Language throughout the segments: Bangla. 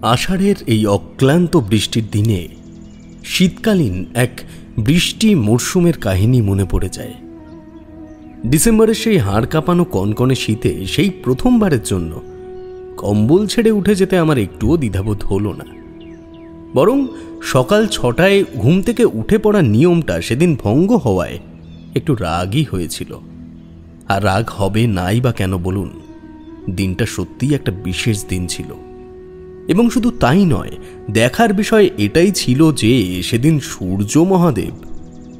আষাঢ়ের এই অক্লান্ত বৃষ্টির দিনে শীতকালীন এক বৃষ্টি মরশুমের কাহিনী মনে পড়ে যায়। ডিসেম্বরের সেই হাড় কাঁপানো কনকনে শীতে সেই প্রথমবারের জন্য কম্বল ছেড়ে উঠে যেতে আমার একটুও দ্বিধাবোধ হলো না। বরং সকাল 6টায় ঘুম থেকে উঠে পড়ার নিয়মটা সেদিন ভঙ্গ হওয়ায় একটু রাগই হয়েছিল। আর রাগ হবে নাই বা কেন বলুন, দিনটা সত্যিই একটা বিশেষ দিন ছিল। এবং শুধু তাই নয়, দেখার বিষয় এটাই ছিল যে সেদিন সূর্য মহাদেব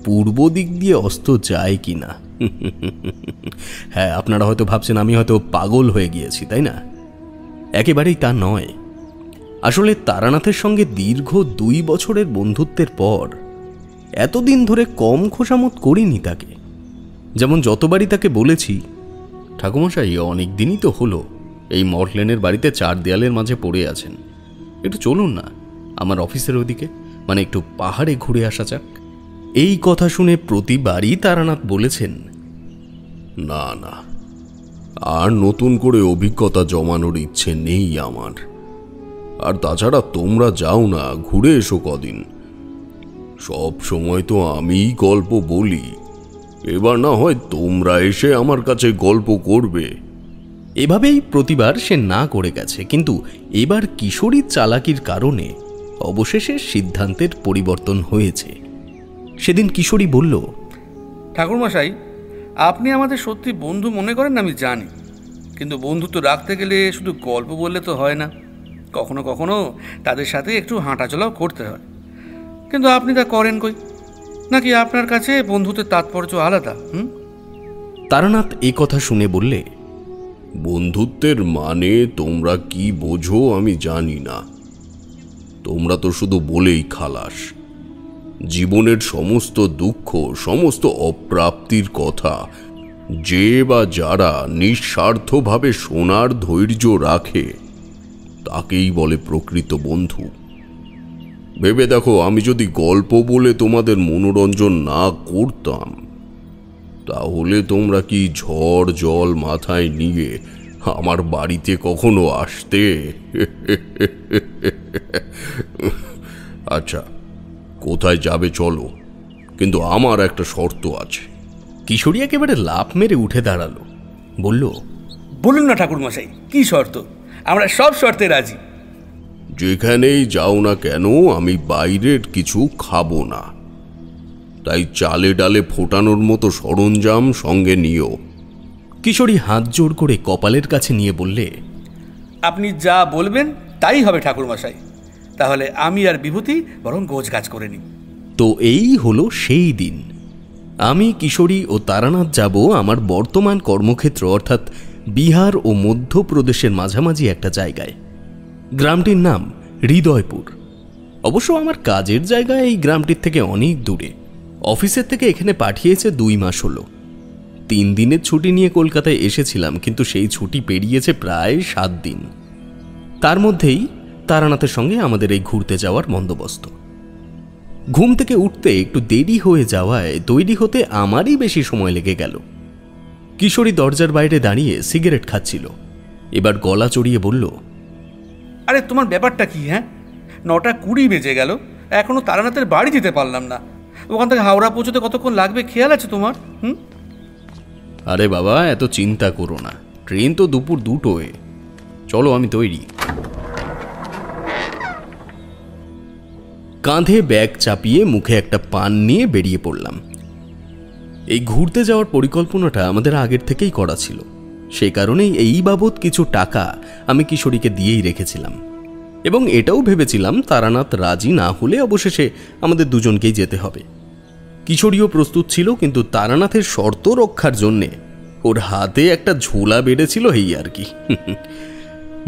পূর্ব দিক দিয়ে অস্ত যায় কিনা। হ্যাঁ, আপনারা হয়তো ভাবছেন আমি হয়তো পাগল হয়ে গিয়েছি, তাই না? একেবারেই তা নয়। আসলে তারানাথের সঙ্গে দীর্ঘ 2 বছরের বন্ধুত্বের পর এতদিন ধরে কম খোশামত করিনি তাকে। যেমন যতবারই তাকে বলেছি, ঠাকুমশাই অনেক দিনই তো হলো এই মর্টল্যান্ডের বাড়িতে 4 দেয়ালের মাঝে পড়ে আছেন, একটু চলুন না আমার অফিসের ওদিকে, মানে একটু পাহাড়ে ঘুরে আসা যাক। এই কথা শুনে প্রতিবারই তারানাথ বলেছেন, না না, আর নতুন করে অভিজ্ঞতা জমানোর ইচ্ছে নেই আমার। আর তাছাড়া তোমরা যাও না, ঘুরে এসো কদিন। সব সময় তো আমিই গল্প বলি, এবার না হয় তোমরা এসে আমার কাছে গল্প করবে। এভাবেই প্রতিবার সে না করে গেছে, কিন্তু এবার কিশোরীর চালাকির কারণে অবশেষে সিদ্ধান্তের পরিবর্তন হয়েছে। সেদিন কিশোরী বলল, ঠাকুরমশাই, আপনি আমাদের সত্যি বন্ধু মনে করেন আমি জানি, কিন্তু বন্ধুত্ব রাখতে গেলে শুধু গল্প বললে তো হয় না, কখনো কখনো তাদের সাথে একটু হাঁটাচলাও করতে হয়। কিন্তু আপনি তা করেন কই? নাকি আপনার কাছে বন্ধুত্বের তাৎপর্য আলাদা? তারানাথ এই কথা শুনে বললে, বন্ধুত্বের মানে তোমরা কি বোঝো আমি জানি না। তোমরা তো শুধু বলেই খালাস। জীবনের সমস্ত দুঃখ, সমস্ত অপ্রাপ্তির কথা যে বা যারা নিঃস্বার্থভাবে শোনার ধৈর্য রাখে তাকেই বলে প্রকৃত বন্ধু। ভেবে দেখো, আমি যদি গল্প বলে তোমাদের মনোরঞ্জন না করতাম, তাহলে তোমরা কি ঝড় জল মাথায় নিয়ে আমার বাড়িতে কখনো আসতে? আচ্ছা, কোথায় যাবে চলো, কিন্তু আমার একটা শর্ত আছে। কিশোরী একেবারে লাফ মেরে উঠে দাঁড়ালো, বলল, বলুন না ঠাকুরমশাই, কি শর্ত? আমরা সব শর্তে রাজি। যেখানেই যাও না কেন আমি বাইরের কিছু খাবো না, তাই চালে ডালে ফোটানোর মতো সরঞ্জাম সঙ্গে নিও। কিশোরী হাত জোড় করে কপালের কাছে নিয়ে বললে, আপনি যা বলবেন তাই হবে ঠাকুরমশাই। তাহলে আমি আর বিভূতি বরং গোছগাছ করে নিই। তো এই হলো সেই দিন। আমি, কিশোরী ও তারানাথ যাব আমার বর্তমান কর্মক্ষেত্র অর্থাৎ বিহার ও মধ্যপ্রদেশের মাঝামাঝি একটা জায়গায়। গ্রামটির নাম হৃদয়পুর। অবশ্য আমার কাজের জায়গায় এই গ্রামটির থেকে অনেক দূরে। অফিসের থেকে এখানে পাঠিয়েছে 2 মাস হলো। 3 দিনের ছুটি নিয়ে কলকাতায় এসেছিলাম, কিন্তু সেই ছুটি পেরিয়েছে প্রায় 7 দিন। তার মধ্যেই তারানাথের সঙ্গে আমাদের এই ঘুরতে যাওয়ার বন্দোবস্ত। ঘুম থেকে উঠতে একটু দেরি হয়ে যাওয়ায় তৈরি হতে আমারই বেশি সময় লেগে গেল। কিশোরী দরজার বাইরে দাঁড়িয়ে সিগারেট খাচ্ছিল। এবার গলা চড়িয়ে বলল, আরে তোমার ব্যাপারটা কি? 9:20 বেজে গেল, এখনো তারানাথের বাড়ি যেতে পারলাম না। ওখান থেকে হাওড়া পৌঁছতে কতক্ষণ লাগবে খেয়াল আছে তোমার? আরে বাবা, এত চিন্তা করো না, ট্রেন তো দুপুর 2টোয়। চলো, আমি তৈরি। কাঁধে ব্যাগ চাপিয়ে মুখে একটা পান নিয়ে বেরিয়ে পড়লাম। এই ঘুরতে যাওয়ার পরিকল্পনাটা আমাদের আগের থেকেই করা ছিল। সেই কারণেই এই বাবদ কিছু টাকা আমি কিশোরীকে দিয়েই রেখেছিলাম, এবং এটাও ভেবেছিলাম তারানাথ রাজি না হলে অবশেষে আমাদের দুজনকেই যেতে হবে। কিশোরীও প্রস্তুত ছিল, কিন্তু তারানাথের শর্ত রক্ষার জন্যে ওর হাতে একটা ঝোলা বেড়েছিল, এই আর কি।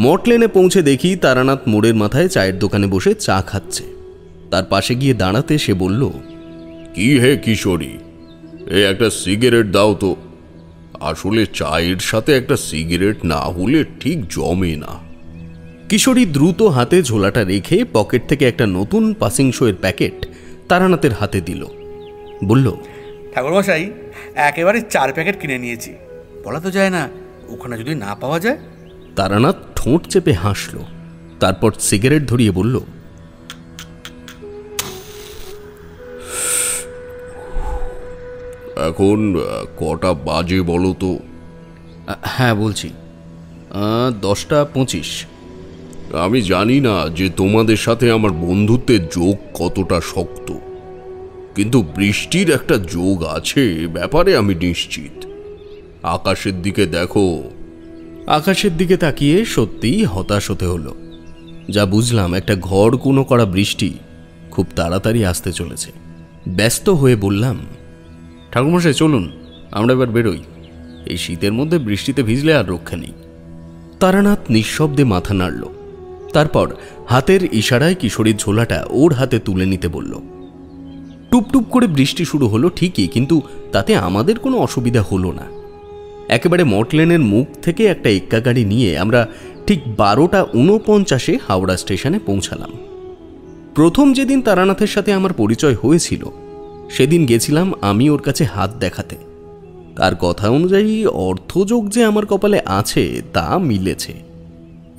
মর্টল্যান্ডে পৌঁছে দেখি তারানাথ মোড়ের মাথায় চায়ের দোকানে বসে চা খাচ্ছে। তার পাশে গিয়ে দাঁড়াতে সে বলল, কি হে কিশোরী, একটা সিগারেট দাও তো। আসলে চায়ের সাথে একটা সিগারেট না হলে ঠিক জমে না। কিশোরী দ্রুত হাতে ঝোলাটা রেখে পকেট থেকে একটা নতুন পাসিং শোয়ের প্যাকেট তারানাথের হাতে দিল। বলল, ঠাকুরমশাই, একেবারে 4 প্যাকেট কিনে নিয়েছি। বলা তো যায় না, ওখানে যদি না পাওয়া যায়। তারানাথ ঠোঁট চেপে হাসল। তারপর সিগারেট ধরিয়ে বলল, এখন কটা বাজে বলো তো? হ্যাঁ বলছি, 10:25। আমি জানি না যে তোমাদের সাথে আমার বন্ধুত্বের যোগ কতটা শক্ত, কিন্তু বৃষ্টির একটা যোগ আছে ব্যাপারে আমি নিশ্চিত। আকাশের দিকে দেখো। আকাশের দিকে তাকিয়ে সত্যিই হতাশ হতে হলো। যা বুঝলাম, একটা ঘর কোনো করা বৃষ্টি খুব তাড়াতাড়ি আসতে চলেছে। ব্যস্ত হয়ে বললাম, ঠাকুরমশাই চলুন, আমরা এবার বেরোই। এই শীতের মধ্যে বৃষ্টিতে ভিজলে আর রক্ষা নেই। তারানাথ নিঃশব্দে মাথা নাড়ল। তারপর হাতের ইশারায় কিশোরীর ঝোলাটা ওর হাতে তুলে নিতে বলল। টুপটুপ করে বৃষ্টি শুরু হলো ঠিকই, কিন্তু তাতে আমাদের কোনো অসুবিধা হলো না। একেবারে মটলেনের মুখ থেকে একটা এক্কা গাড়ি নিয়ে আমরা ঠিক 12:49 হাওড়া স্টেশনে পৌঁছালাম। প্রথম যেদিন তারানাথের সাথে আমার পরিচয় হয়েছিল, সেদিন গেছিলাম আমি ওর কাছে হাত দেখাতে। তার কথা অনুযায়ী অর্থযোগ যে আমার কপালে আছে তা মিলেছে,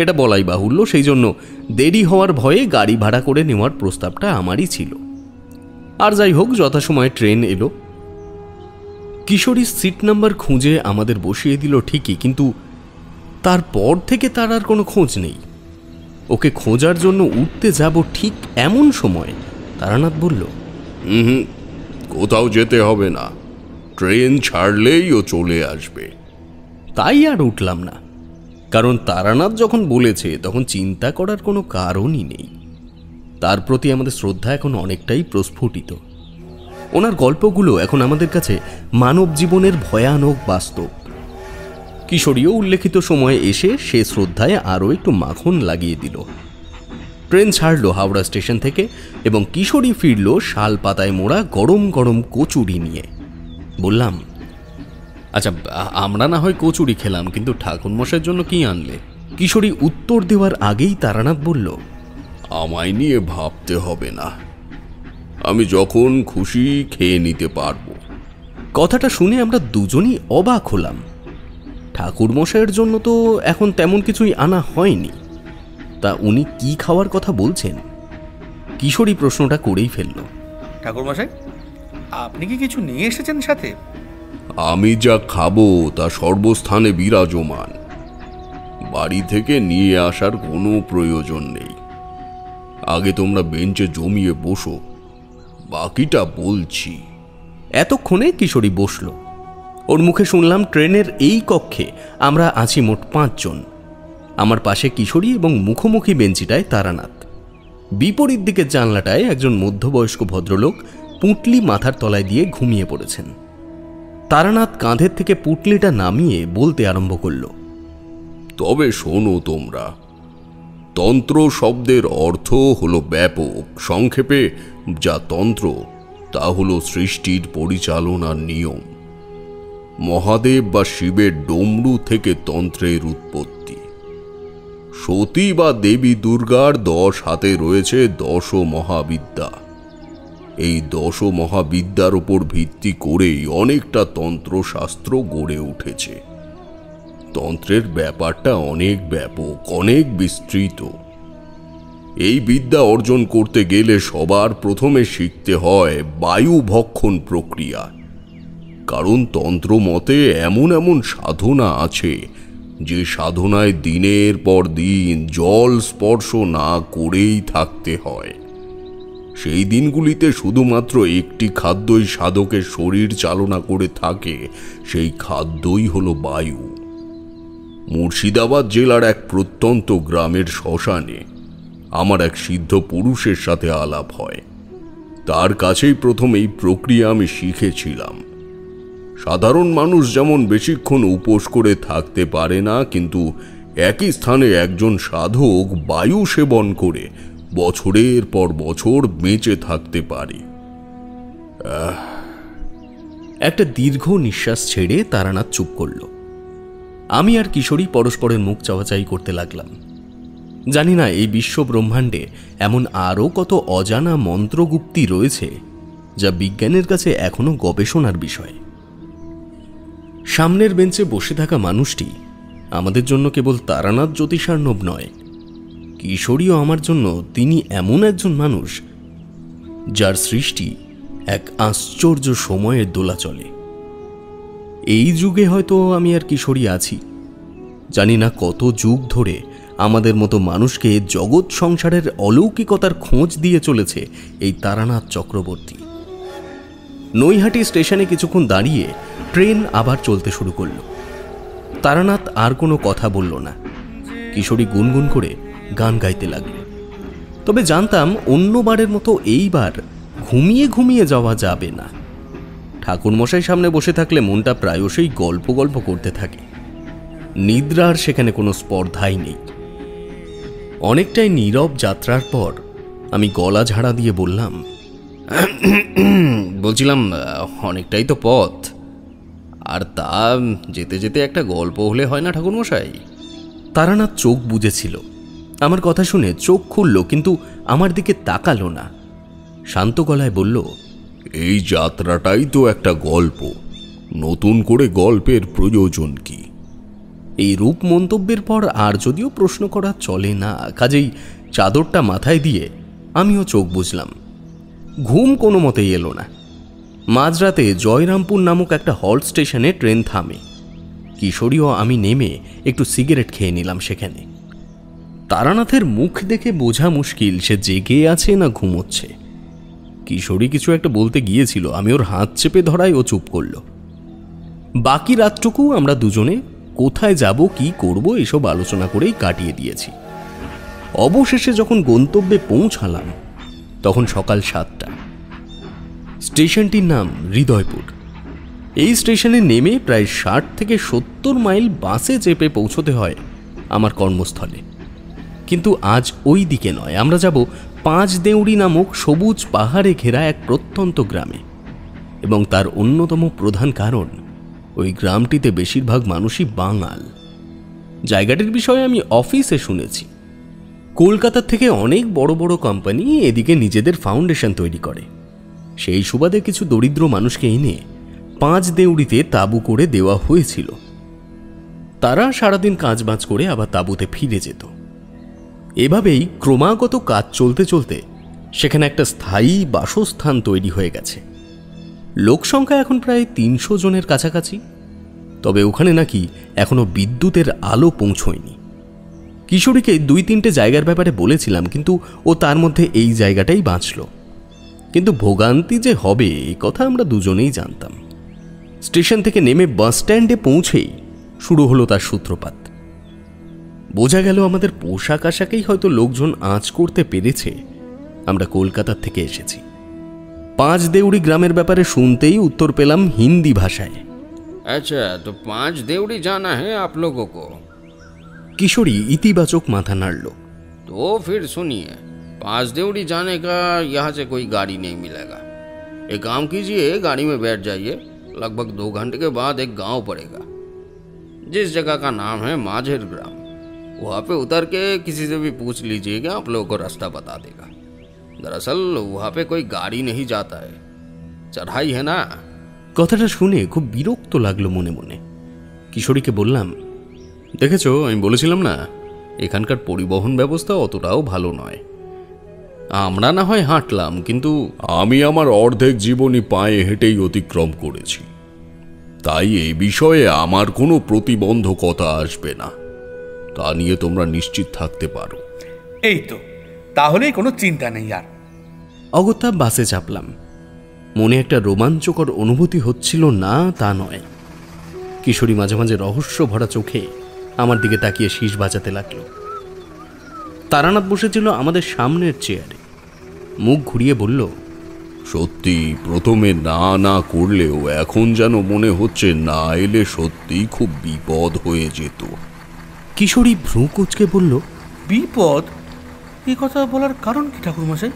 এটা বলাই বাহুল্য। সেই জন্য দেরি হওয়ার ভয়ে গাড়ি ভাড়া করে নেওয়ার প্রস্তাবটা আমারই ছিল। আর যাই হোক, যথাসময়ে ট্রেন এলো। কিশোরী সিট নাম্বার খুঁজে আমাদের বসিয়ে দিল ঠিকই, কিন্তু তারপর থেকে তার আর কোনো খোঁজ নেই। ওকে খোঁজার জন্য উঠতে যাব ঠিক এমন সময় তারানাথ বলল, কোথাও যেতে হবে না, ট্রেন ছাড়লেই ও চলে আসবে। তাই আর উঠলাম না, কারণ তারানাথ যখন বলেছে তখন চিন্তা করার কোনো কারণই নেই। তার প্রতি আমাদের শ্রদ্ধা এখন অনেকটাই প্রস্ফুটিত। ওনার গল্পগুলো এখন আমাদের কাছে মানব জীবনের ভয়ানক বাস্তব। কিশোরীও উল্লেখিত সময়ে এসে সে শ্রদ্ধায় আরও একটু মাখন লাগিয়ে দিল। ট্রেন ছাড়ল হাওড়া স্টেশন থেকে এবং কিশোরী ফিরল শাল পাতায় মোড়া গরম গরম কচুরি নিয়ে। বললাম, আচ্ছা আমরা না হয় কচুরি খেলাম, কিন্তু ঠাকুরমশাইয়ের জন্য কি আনলে? কিশোরী উত্তর দেওয়ার আগেই তারানাথ বলল, আমায় নিয়ে ভাবতে হবে না, আমি যখন খুশি খেয়ে নিতে পারবো। কথাটা শুনে আমরা দুজনই অবাক হলাম। ঠাকুরমশাইয়ের জন্য তো এখন তেমন কিছুই আনা হয়নি, তা উনি কি খাওয়ার কথা বলছেন? কিশোরী প্রশ্নটা করেই ফেলল। ঠাকুরমশাই, আপনি কি কিছু নিয়ে এসেছেন সাথে? আমি যা খাবো তা সর্বস্থানে বিরাজমান, বাড়ি থেকে নিয়ে আসার কোনো প্রয়োজন নেই। আগে তোমরা বেঞ্চে জমিয়ে বসো, বাকিটা বলছি। এতক্ষণে কিশোরী বসল। ওর মুখে শুনলাম ট্রেনের এই কক্ষে আমরা আছি মোট 5 জন। আমার পাশে কিশোরী এবং মুখোমুখি বেঞ্চিটায় তারানাথ। বিপরীত দিকের জানলাটায় একজন মধ্যবয়স্ক ভদ্রলোক পুঁটলি মাথার তলায় দিয়ে ঘুমিয়ে পড়েছেন। তারানাথ কাঁধের থেকে পুঁটলিটা নামিয়ে বলতে আরম্ভ করল, তবে শোনো তোমরা, তন্ত্র শব্দের অর্থ হলো ব্যাপক। সংক্ষেপে যা তন্ত্র তা হলো সৃষ্টির পরিচালনার নিয়ম। মহাদেব বা শিবের ডমরু থেকে তন্ত্রের উৎপত্তি। সতী বা দেবী দুর্গার 10 হাতে রয়েছে 10 মহাবিদ্যা। এই 10 মহাবিদ্যার উপর ভিত্তি করেই অনেকটা তন্ত্রশাস্ত্র গড়ে উঠেছে। তন্ত্রের ব্যাপারটা অনেক ব্যাপক, অনেক বিস্তৃত। এই বিদ্যা অর্জন করতে গেলে সবার প্রথমে শিখতে হয় বায়ু ভক্ষণ প্রক্রিয়া। কারণ তন্ত্র মতে এমন এমন সাধনা আছে যে সাধনায় দিনের পর দিন জল স্পর্শ না করেই থাকতে হয়। সেই দিনগুলিতে শুধুমাত্র একটি খাদ্যই সাধকের শরীর চালনা করে থাকে, সেই খাদ্যই হলো বায়ু। মুর্শিদাবাদ জেলার এক প্রত্যন্ত গ্রামের শ্মশানে আমার এক সিদ্ধ পুরুষের সাথে আলাপ হয়। তার কাছেই প্রথম এই প্রক্রিয়া আমি শিখেছিলাম। সাধারণ মানুষ যেমন বেশিক্ষণ উপোস করে থাকতে পারে না, কিন্তু একই স্থানে একজন সাধক বায়ু সেবন করে বছরের পর বছর বেঁচে থাকতে পারে। একটা দীর্ঘ নিঃশ্বাস ছেড়ে তারানাথ চুপ করল। আমি আর কিশোরী পরস্পরের মুখ চাওয়াচাই করতে লাগলাম। জানি না এই বিশ্ব ব্রহ্মাণ্ডে এমন আরও কত অজানা মন্ত্রগুপ্তি রয়েছে যা বিজ্ঞানের কাছে এখনো গবেষণার বিষয়। সামনের বেঞ্চে বসে থাকা মানুষটি আমাদের জন্য কেবল তারানাথ জ্যোতিষার্ণব নয়, কিশোরীও আমার জন্য তিনি এমন একজন মানুষ যার সৃষ্টি এক আশ্চর্য সময়ের দোলাচলে। এই যুগে হয়তো আমি আর কিশোরী আছি, জানি না কত যুগ ধরে আমাদের মতো মানুষকে জগৎ সংসারের অলৌকিকতার খোঁজ দিয়ে চলেছে এই তারানাথ চক্রবর্তী। নৈহাটি স্টেশনে কিছুক্ষণ দাঁড়িয়ে ট্রেন আবার চলতে শুরু করল। তারানাথ আর কোনো কথা বলল না। কিশোরী গুনগুন করে গান গাইতে লাগল। তবে জানতাম অন্যবারের মতো এইবার ঘুমিয়ে ঘুমিয়ে যাওয়া যাবে না। ঠাকুরমশাই সামনে বসে থাকলে মনটা প্রায়শই গল্প গল্প করতে থাকে। নিদ্রার সেখানে কোনো স্পর্ধাই নেই। অনেকটাই নীরব যাত্রার পর আমি গলা ঝাড়া দিয়ে বললাম, বলছিলাম অনেকটাই তো পথ, আর তা যেতে যেতে একটা গল্প হলে হয় না ঠাকুরমশাই? তারানাথ চোখ বুজেছিল। আমার কথা শুনে চোখ খুলল, কিন্তু আমার দিকে তাকালো না। শান্ত গলায় বলল, এই যাত্রাটাই তো একটা গল্প, নতুন করে গল্পের প্রয়োজন কি? এই রূপ মন্তব্যের পর আর যদিও প্রশ্ন করা চলে না, কাজেই চাদরটা মাথায় দিয়ে আমিও চোখ বুঝলাম। ঘুম কোনো মতেই এলো না। মাঝরাতে জয়রামপুর নামক একটা হল্ট স্টেশনে ট্রেন থামে। কিশোরীও আমি নেমে একটু সিগারেট খেয়ে নিলাম সেখানে। তারানাথের মুখ দেখে বোঝা মুশকিল সে জেগে আছে না ঘুমোচ্ছে। কিশোরী কিছু একটা বলতে গিয়েছিল, আমি ওর হাত চেপে ধরাই ও চুপ করল। বাকি রাতটুকু আমরা দুজনে কোথায় যাব, কি করব, এসব আলোচনা করেই কাটিয়ে দিয়েছি। অবশেষে যখন গন্তব্যে পৌঁছালাম তখন সকাল 7টা। স্টেশনটির নাম হৃদয়পুর। এই স্টেশনে নেমে প্রায় 60 থেকে 70 মাইল বাসে চেপে পৌঁছতে হয় আমার কর্মস্থলে। কিন্তু আজ ওই দিকে নয়, আমরা যাব পাঁচদেউড়ি নামক সবুজ পাহাড়ে ঘেরা এক প্রত্যন্ত গ্রামে। এবং তার অন্যতম প্রধান কারণ, ওই গ্রামটিতে বেশিরভাগ মানুষই বাঙাল। জায়গাটির বিষয়ে আমি অফিসে শুনেছি। কলকাতার থেকে অনেক বড় বড় কোম্পানি এদিকে নিজেদের ফাউন্ডেশন তৈরি করে। সেই সুবাদে কিছু দরিদ্র মানুষকে এনে পাঁচদেউড়িতে তাঁবু করে দেওয়া হয়েছিল। তারা সারাদিন কাজবাজ করে আবার তাঁবুতে ফিরে যেত। এভাবেই ক্রমাগত কাজ চলতে চলতে সেখানে একটা স্থায়ী বাসস্থান তৈরি হয়ে গেছে। লোকসংখ্যা এখন প্রায় 300 জনের কাছাকাছি। তবে ওখানে নাকি এখনো বিদ্যুতের আলো পৌঁছয়নি। কিশোরীকে 2-3টে জায়গার ব্যাপারে বলেছিলাম, কিন্তু ও তার মধ্যে এই জায়গাটাই বাঁচল। কিন্তু ভোগান্তি যে হবে এই কথা আমরা দুজনেই জানতাম। স্টেশন থেকে নেমে বাস স্ট্যান্ডে পৌঁছেই শুরু হলো তার সূত্রপাত। বোঝা গেল আমাদের পোশাক আশাকেই হয়তো লোকজন আঁচ করতে পেরেছে আমরা কলকাতার থেকে এসেছি। পাঁচদেউড়ি গ্রামের ব্যাপারে শুনতেই উত্তর পেলাম হিন্দি ভাষায়। अच्छा, तो 5 देवड़ी जाना है आप लोगों को? किशोरी इतिबाचक माथा नाड़ल। तो फिर सुनिए, 5 देवड़ी जाने का यहाँ से कोई गाड़ी नहीं मिलेगा। एक काम कीजिए, गाड़ी में बैठ जाइए। लगभग 2 घंटे के बाद एक गांव पड़ेगा, जिस जगह का नाम है माझेर ग्राम। वहाँ पे उतर के किसी से भी पूछ लीजिएगा, आप लोगों को रास्ता बता देगा। दरअसल वहाँ पे कोई गाड़ी नहीं जाता है, चढ़ाई है ना। কথাটা শুনে খুব বিরক্ত লাগলো মনে মনে। কিশোরীকে বললাম, দেখেছো, আমি বলেছিলাম না এখানকার পরিবহন ব্যবস্থা অতটাও ভালো নয়। আমরা না হয় হাঁটলাম, কিন্তু আমি আমার অর্ধেক জীবনই পায়ে হেঁটেই অতিক্রম করেছি, তাই এই বিষয়ে আমার কোনো প্রতিবন্ধকতা আসবে না, তা নিয়ে তোমরা নিশ্চিত থাকতে পারো। এই তো, তাহলেই কোনো চিন্তা নেই আর। অগত্যা বাসে চাপলাম। মনে একটা রোমাঞ্চকর অনুভূতি হচ্ছিল না তা নয়। কিশোরী মাঝে মাঝে রহস্য ভরা চোখে আমার দিকে তাকিয়ে শীষ বাজাতে লাগলো। তারানাথ বসেছিল আমাদের সামনের চেয়ারে। মুখ ঘুরিয়ে বলল, সত্যি প্রথমে না না করলেও এখন যেন মনে হচ্ছে না এলে সত্যি খুব বিপদ হয়ে যেত। কিশোরী ভ্রু কুঁচকে বলল, বিপদ? এই কথা বলার কারণ কি ঠাকুরমশাই?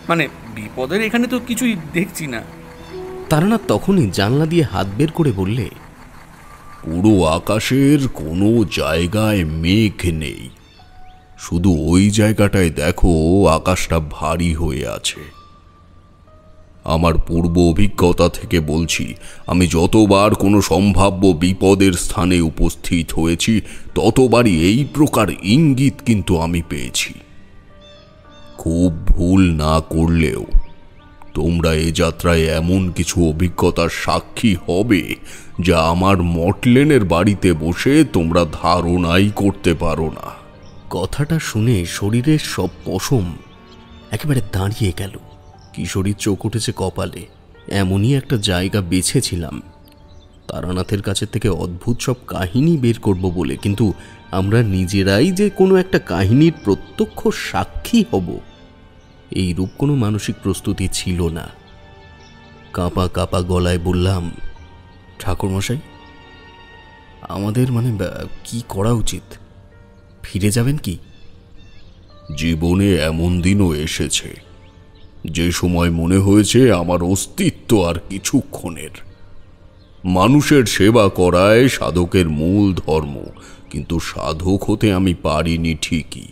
মানে বিপদের এখানে তো কিছুই দেখছি না। তারানাথ তখনই জানলা দিয়ে হাত বের করে বললে, পুরো আকাশের কোনো জায়গায় মেঘ নেই, শুধু ওই জায়গাটায় দেখো আকাশটা ভারী হয়ে আছে। আমার পূর্ব অভিজ্ঞতা থেকে বলছি, আমি যতবার কোনো সম্ভাব্য বিপদের স্থানে উপস্থিত হয়েছি ততবারই এই প্রকার ইঙ্গিত কিন্তু আমি পেয়েছি। খুব ভুল না করলেও তোমরা এ যাত্রায় এমন কিছু অভিজ্ঞতার সাক্ষী হবে যা আমার মটলেনের বাড়িতে বসে তোমরা ধারণাই করতে পারো না। কথাটা শুনে শরীরের সব পশম একেবারে দাঁড়িয়ে গেল। কিশোরীর চোখ উঠেছে কপালে। এমনই একটা জায়গা বেছেছিলাম তারানাথের কাছে থেকে অদ্ভুত সব কাহিনী বের করব বলে, কিন্তু আমরা নিজেরাই যে কোনো একটা কাহিনীর প্রত্যক্ষ সাক্ষী হব এই রূপ কোনো মানসিক প্রস্তুতি ছিল না। কাঁপা কাঁপা গলায় বললাম, ঠাকুরমশাই, আমাদের কি করা উচিত? ফিরে যাবেন কি? জীবনে এমন দিনও এসেছে যে সময় মনে হয়েছে আমার অস্তিত্ব আর কিছুক্ষণের। মানুষের সেবা করায় সাধকের মূল ধর্ম, কিন্তু সাধক হতে আমি পারিনি ঠিকই।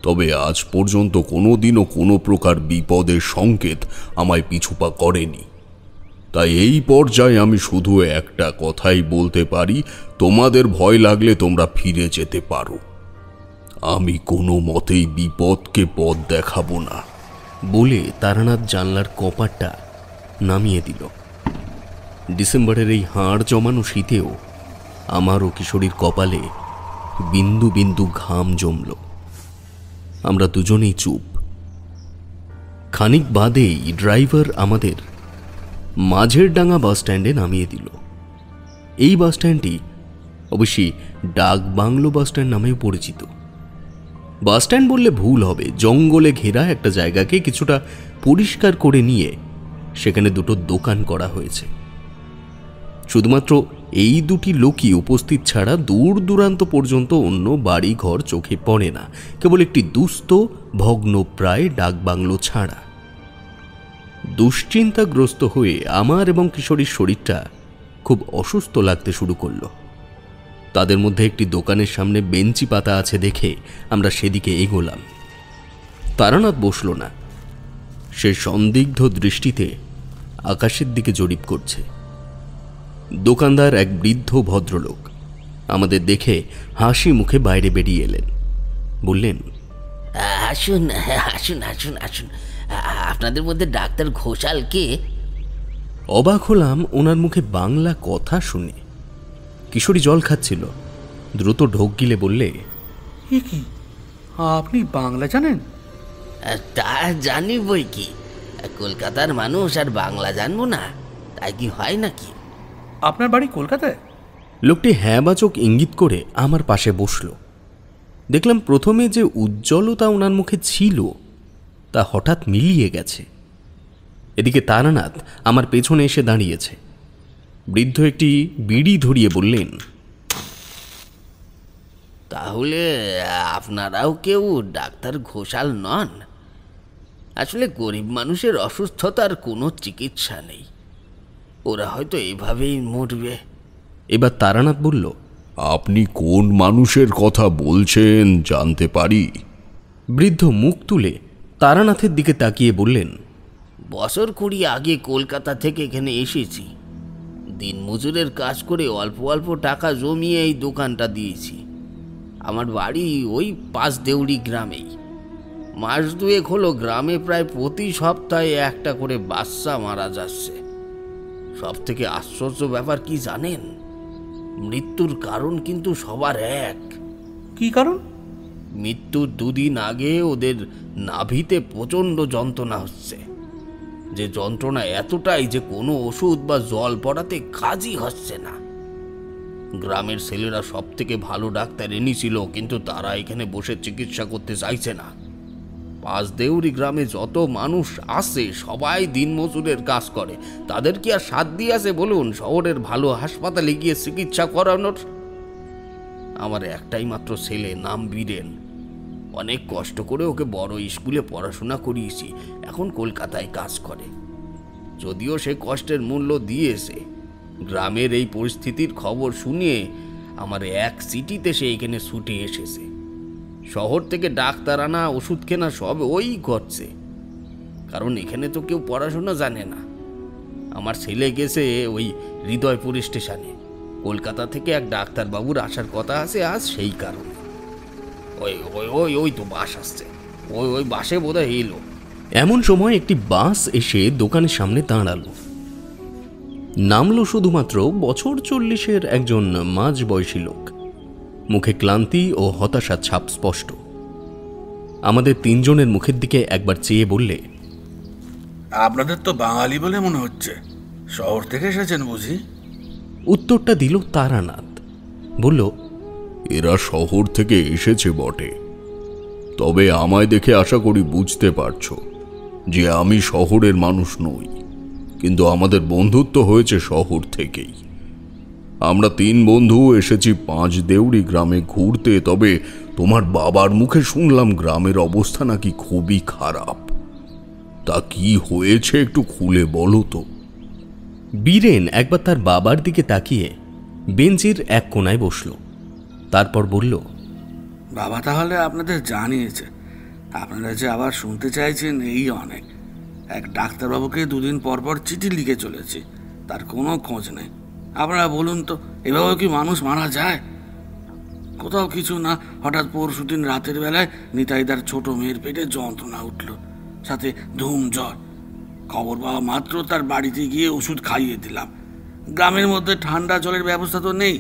তবে আজ পর্যন্ত কোনোদিনও কোনো প্রকার বিপদের সংকেত আমায় পিছুপা করেনি। তাই এই পর্যায়ে আমি শুধু একটা কথাই বলতে পারি, তোমাদের ভয় লাগলে তোমরা ফিরে যেতে পারো। আমি কোনো মতেই বিপদকে পথ দেখাবো না। বলে তারানাথ জানলার কপাটটা নামিয়ে দিল। ডিসেম্বরের এই হাড় জমানো শীতেও আমার ও কিশোরীর কপালে বিন্দু বিন্দু ঘাম জমল। আমরা দুজনেই চুপ। খানিক বাদেই ড্রাইভার আমাদের মাঝের ডাঙ্গা বাস স্ট্যান্ডে নামিয়ে দিল। এই বাস স্ট্যান্ডটি অবশ্যই ডাক বাংলো বাস স্ট্যান্ড নামেও পরিচিত। বাস স্ট্যান্ড বললে ভুল হবে, জঙ্গলে ঘেরা একটা জায়গাকে কিছুটা পরিষ্কার করে নিয়ে সেখানে দুটো দোকান করা হয়েছে। শুধুমাত্র এই দুটি লোকই উপস্থিত ছাড়া দূর দূরান্ত পর্যন্ত অন্য বাড়ি ঘর চোখে পড়ে না, কেবল একটি দুস্থ ভগ্নপ্রায় ডাকবাংলো ছাড়া। দুশ্চিন্তাগ্রস্ত হয়ে আমার এবং কিশোরীর শরীরটা খুব অসুস্থ লাগতে শুরু করলো। তাদের মধ্যে একটি দোকানের সামনে বেঞ্চি পাতা আছে দেখে আমরা সেদিকে এগোলাম। তারানাথ বসল না। সে সন্দিগ্ধ দৃষ্টিতে আকাশের দিকে জরিপ করছে। দোকানদার এক বৃদ্ধ ভদ্রলোক আমাদের দেখে হাসি মুখে বাইরে বেরিয়ে এলেন। বললেন, আসুন আসুন আসুন আসুন, আপনাদের মধ্যে ডাক্তার ঘোষাল কে? অবাক হলাম ওনার মুখে বাংলা কথা শুনে। কিশোরী জল খাচ্ছিল, দ্রুত ঢোক গিলে বললে, এ কি, আপনি বাংলা জানেন? তা জানি বই কি, কলকাতার মানুষ আর বাংলা জানবো না তাই কি হয় নাকি? আপনার বাড়ি কলকাতায়? লোকটি হ্যাঁবাচক ইঙ্গিত করে আমার পাশে বসল। দেখলাম প্রথমে যে উজ্জ্বলতা ওনার মুখে ছিল তা হঠাৎ মিলিয়ে গেছে। এদিকে তারানাথ আমার পেছনে এসে দাঁড়িয়েছে। বৃদ্ধ একটি বিড়ি ধরিয়ে বললেন, তাহলে আপনারাও কেউ ডাক্তার ঘোষাল নন? আসলে গরিব মানুষের অসুস্থতার কোনো চিকিৎসা নেই, ওরা হয়তো এভাবেই মরবে। এবার তারানাথ বলল, আপনি কোন মানুষের কথা বলছেন জানতে পারি? বৃদ্ধ মুখ তুলে তারানাথের দিকে তাকিয়ে বললেন, বছর 20 আগে কলকাতা থেকে এখানে এসেছি। দিনমজুরের কাজ করে অল্প অল্প টাকা জমিয়ে এই দোকানটা দিয়েছি। আমার বাড়ি ওই পাঁচদেউড়ি গ্রামেই। মাস দুয়েক হলো গ্রামে প্রায় প্রতি সপ্তাহে একটা করে বাচ্চা মারা যাচ্ছে। সব থেকে আশ্চর্য ব্যাপার কি জানেন? মৃত্যুর কারণ কিন্তু সবার এক। কি কারণ? মৃত্যুর 2 দিন আগে ওদের নাভিতে প্রচণ্ড যন্ত্রণা হচ্ছে। যে যন্ত্রণা এতটাই যে কোনো ওষুধ বা জল পড়াতে কাজই হচ্ছে না। গ্রামের ছেলেরা সব থেকে ভালো ডাক্তার এনেছিল, কিন্তু তারা এখানে বসে চিকিৎসা করতে চাইছে না। পাঁচদেউড়ি গ্রামে যত মানুষ আসে সবাই দিনমজুরের কাজ করে। তাদের কি আর সাধ্য আছে বলুন শহরের ভালো হাসপাতালে গিয়ে চিকিৎসা করানোর? আমার একটাই মাত্র ছেলে, নাম বীরেন। অনেক কষ্ট করে ওকে বড় স্কুলে পড়াশোনা করিয়েছি, এখন কলকাতায় কাজ করে। যদিও সে কষ্টের মূল্য দিয়েছে। গ্রামের এই পরিস্থিতির খবর শুনিয়ে আমার এক সিটিতে সে এখানে ছুটে এসেছে। শহর থেকে ডাক্তার আনা, ওষুধ কেনা সব ওই করছে, কারণ এখানে তো কেউ পড়াশোনা জানে না। আমার ছেলে গেছে ওই হৃদয়পুর স্টেশনে। কলকাতা থেকে এক ডাক্তারবাবুর আসার কথা আছে আজ, সেই কারণে। ওই ওই ওই ওই তো বাস আসছে। ওই ওই বাসে বোধহয় এলো। এমন সময় একটি বাস এসে দোকানের সামনে দাঁড়ালো। নামলো শুধুমাত্র বছর 40-এর একজন মাঝ বয়সী লোক। মুখে ক্লান্তি ও হতাশার ছাপ স্পষ্ট। আমাদের তিনজনের মুখের দিকে একবার চেয়ে বললে, আপনাদের তো বাঙালি বলে মনে হচ্ছে, শহর থেকে এসেছেন বুঝি? উত্তরটা দিল তারানাথ। বলল, এরা শহর থেকে এসেছে বটে, তবে আমায় দেখে আশা করি বুঝতে পারছো যে আমি শহরের মানুষ নই, কিন্তু আমাদের বন্ধুত্ব হয়েছে শহর থেকেই। আমরা 3 বন্ধু এসেছি 5 দেউড়ি গ্রামে ঘুরতে, তবে তোমার বাবার মুখে শুনলাম গ্রামের অবস্থা নাকি খুবই খারাপ। তা কি হয়েছে একটু খুলে বলো তো। বীরেন একবার তার বাবার দিকে তাকিয়ে বেঞ্চির এক কোনায় বসল। তারপর বলল, বাবা তাহলে আপনাদের জানিয়েছে। আপনারা যে আবার শুনতে চাইছেন এই অনেক। এক ডাক্তারবাবুকে 2 দিন পর পর চিঠি লিখে চলেছি, তার কোনো খোঁজ নেই। আপনারা বলুন তো, এভাবে কি মানুষ মারা যায়? কোথাও কিছু না, হঠাৎ পরশুদিন রাতের বেলায় নিতাইদার ছোট মেয়ের পেটে যন্ত্রণা উঠল, সাথে ধুম জ্বর। খবর পাওয়া মাত্র তার বাড়িতে গিয়ে ওষুধ খাইয়ে দিলাম। গ্রামের মধ্যে ঠান্ডা জলের ব্যবস্থা তো নেই,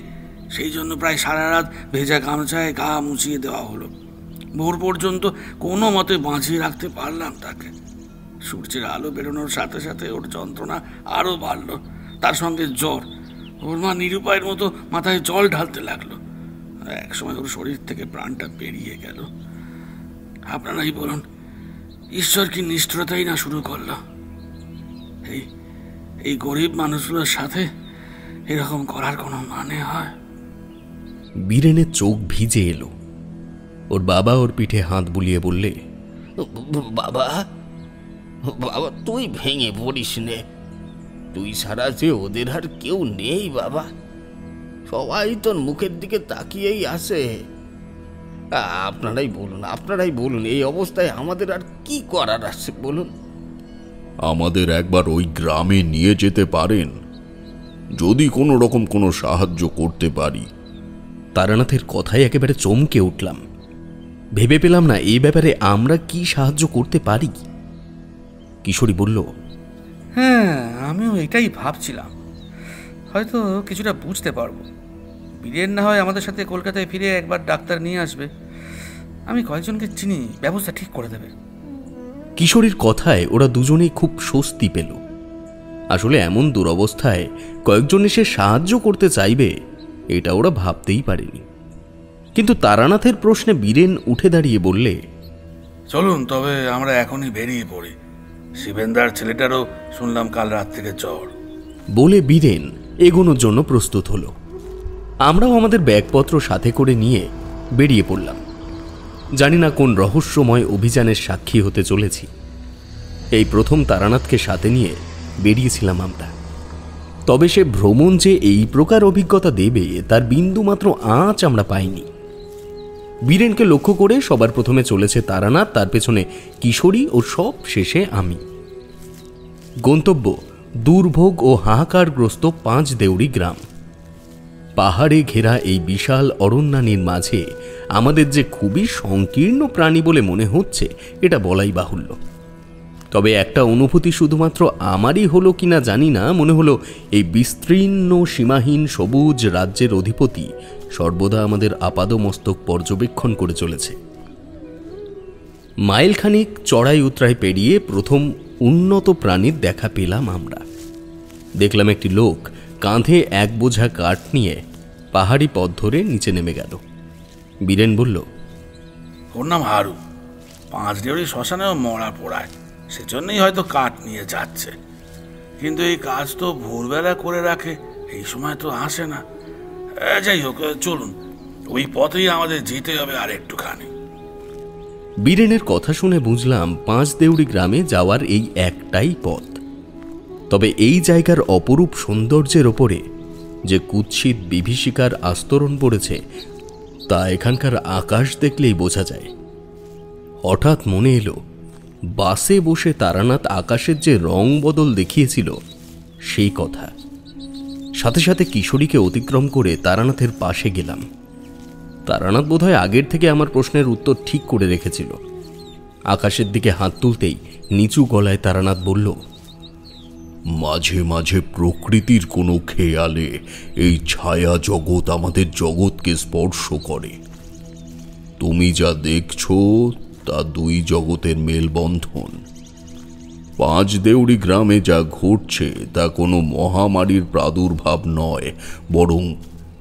সেই জন্য প্রায় সারা রাত ভেজা গামছায় গা মুছিয়ে দেওয়া হলো। ভোর পর্যন্ত কোনো মতে বাঁচিয়ে রাখতে পারলাম তাকে। সূর্যের আলো বেরোনোর সাথে সাথে ওর যন্ত্রণা আরও বাড়ল, তার সঙ্গে জ্বর। ওর মা নিরুপায়ের মতো মাথায় জল ঢালতে লাগলো। একসময় ওর শরীর থেকে প্রাণটা বেরিয়ে গেল। আপনারাই বলুন, ঈশ্বর কি নিষ্ঠুরতাই না শুরু করলো? এই গরিব মানুষগুলোর সাথে এরকম করার কোনো মানে হয়? বীরেনের চোখ ভিজে এলো। ওর বাবা ওর পিঠে হাত বুলিয়ে বললে, বাবা, বাবা তুই ভেঙে পড়িস নে। তুই ছাড়া যে ওদের আর কেউ নেই বাবা। সবাই তোর মুখের দিকে তাকিয়েই আসে। আপনারাই বলুন এই অবস্থায় আমাদের আর কি করার আছে বলুন? আমাদের একবার ওই গ্রামে নিয়ে যেতে পারেন, যদি কোনো রকম কোনো সাহায্য করতে পারি। তারানাথের কথায় একেবারে চমকে উঠলাম। ভেবে পেলাম না এই ব্যাপারে আমরা কি সাহায্য করতে পারি। কিশোরী বলল, হ্যাঁ, আমিও এটাই ভাবছিলাম, হয়তো কিছুটা বুঝতে পারবো। বীরেন না হয় আমাদের সাথে কলকাতায় ফিরে একবার ডাক্তার নিয়ে আসবে। আমি কয়েকজনকে চিনি, ব্যবস্থা ঠিক করে দেবে। কিশোরীর কথায় ওরা দুজনেই খুব স্বস্তি পেল। আসলে এমন দুরবস্থায় কয়েকজন এসে সাহায্য করতে চাইবে এটা ওরা ভাবতেই পারেনি। কিন্তু তারানাথের প্রশ্নে বীরেন উঠে দাঁড়িয়ে বললে, চলুন তবে আমরা এখনই বেরিয়ে পড়ি। শিবেন্দার ছেলেটারও শুনলাম কাল রাত থেকে জ্বর। বলে বীরেন এগোনোর জন্য প্রস্তুত হলো। আমরাও আমাদের ব্যাগপত্র সাথে করে নিয়ে বেরিয়ে পড়লাম। জানি না কোন রহস্যময় অভিযানের সাক্ষী হতে চলেছি। এই প্রথম তারানাথকে সাথে নিয়ে বেরিয়েছিলাম আমরা। তবে সে ভ্রমণ যে এই প্রকার অভিজ্ঞতা দেবে তার বিন্দুমাত্র আঁচ আমরা পাইনি। বীরেনকে লক্ষ্য করে সবার প্রথমে চলেছে তারানাথ, তার পেছনে কিশোরী ও সব শেষে আমি। গন্তব্য দুর্ভোগ ও হাহাকারগ্রস্ত 5 দেউড়ি গ্রাম। পাহাড়ে ঘেরা এই বিশাল অরণ্যানীর মাঝে আমাদের যে খুবই সংকীর্ণ প্রাণী বলে মনে হচ্ছে এটা বলাই বাহুল্য। তবে একটা অনুভূতি শুধুমাত্র আমারই হলো কিনা জানি না, মনে হলো এই বিস্তীর্ণ সীমাহীন সবুজ রাজ্যের অধিপতি সর্বদা আমাদের আপাদমস্তক পর্যবেক্ষণ করে চলেছে। মাইলখানিক চড়াই উতরাই পেরিয়ে প্রথম উন্নত প্রাণীর দেখা পেলাম আমরা। দেখলাম একটি লোক কাঁধে এক বোঝা কাঠ নিয়ে পাহাড়ি পথ ধরে নিচে নেমে গেল। বীরেন বলল, ওর নাম হারু, 5 দেউড়ি শ্মশানেও মরা পোড়ায়, সেজন্যই হয়তো কাঠ নিয়ে যাচ্ছে। কিন্তু এই কাজ তো ভোরবেলা করে রাখে, এই সময় তো আসে না। যাই হোক, চলুন, ওই পথেই আমাদের যেতে হবে আর একটুখানি। বীরেনের কথা শুনে বুঝলাম 5 দেউড়ি গ্রামে যাওয়ার এই একটাই পথ। তবে এই জায়গার অপরূপ সৌন্দর্যের ওপরে যে কুৎসিত বিভীষিকার আস্তরণ পড়েছে তা এখানকার আকাশ দেখলেই বোঝা যায়। হঠাৎ মনে এলো বাসে বসে তারানাথ আকাশের যে রং বদল দেখিয়েছিল সেই কথা। সাথে সাথে কিশোরীকে অতিক্রম করে তারানাথের পাশে গেলাম। তারানাথ বোধহয় আগের থেকে আমার প্রশ্নের উত্তর ঠিক করে রেখেছিল। আকাশের দিকে হাত তুলতেই নিচু গলায় তারানাথ বলল, মাঝে মাঝে প্রকৃতির কোনো খেয়ালে এই ছায়া জগৎ আমাদের জগৎকে স্পর্শ করে। তুমি যা দেখছো তা দুই জগতের মেলবন্ধন। পাঁচদেউড়ি গ্রামে যা ঘটছে তা কোনো মহামারীর প্রাদুর্ভাব নয়, বরং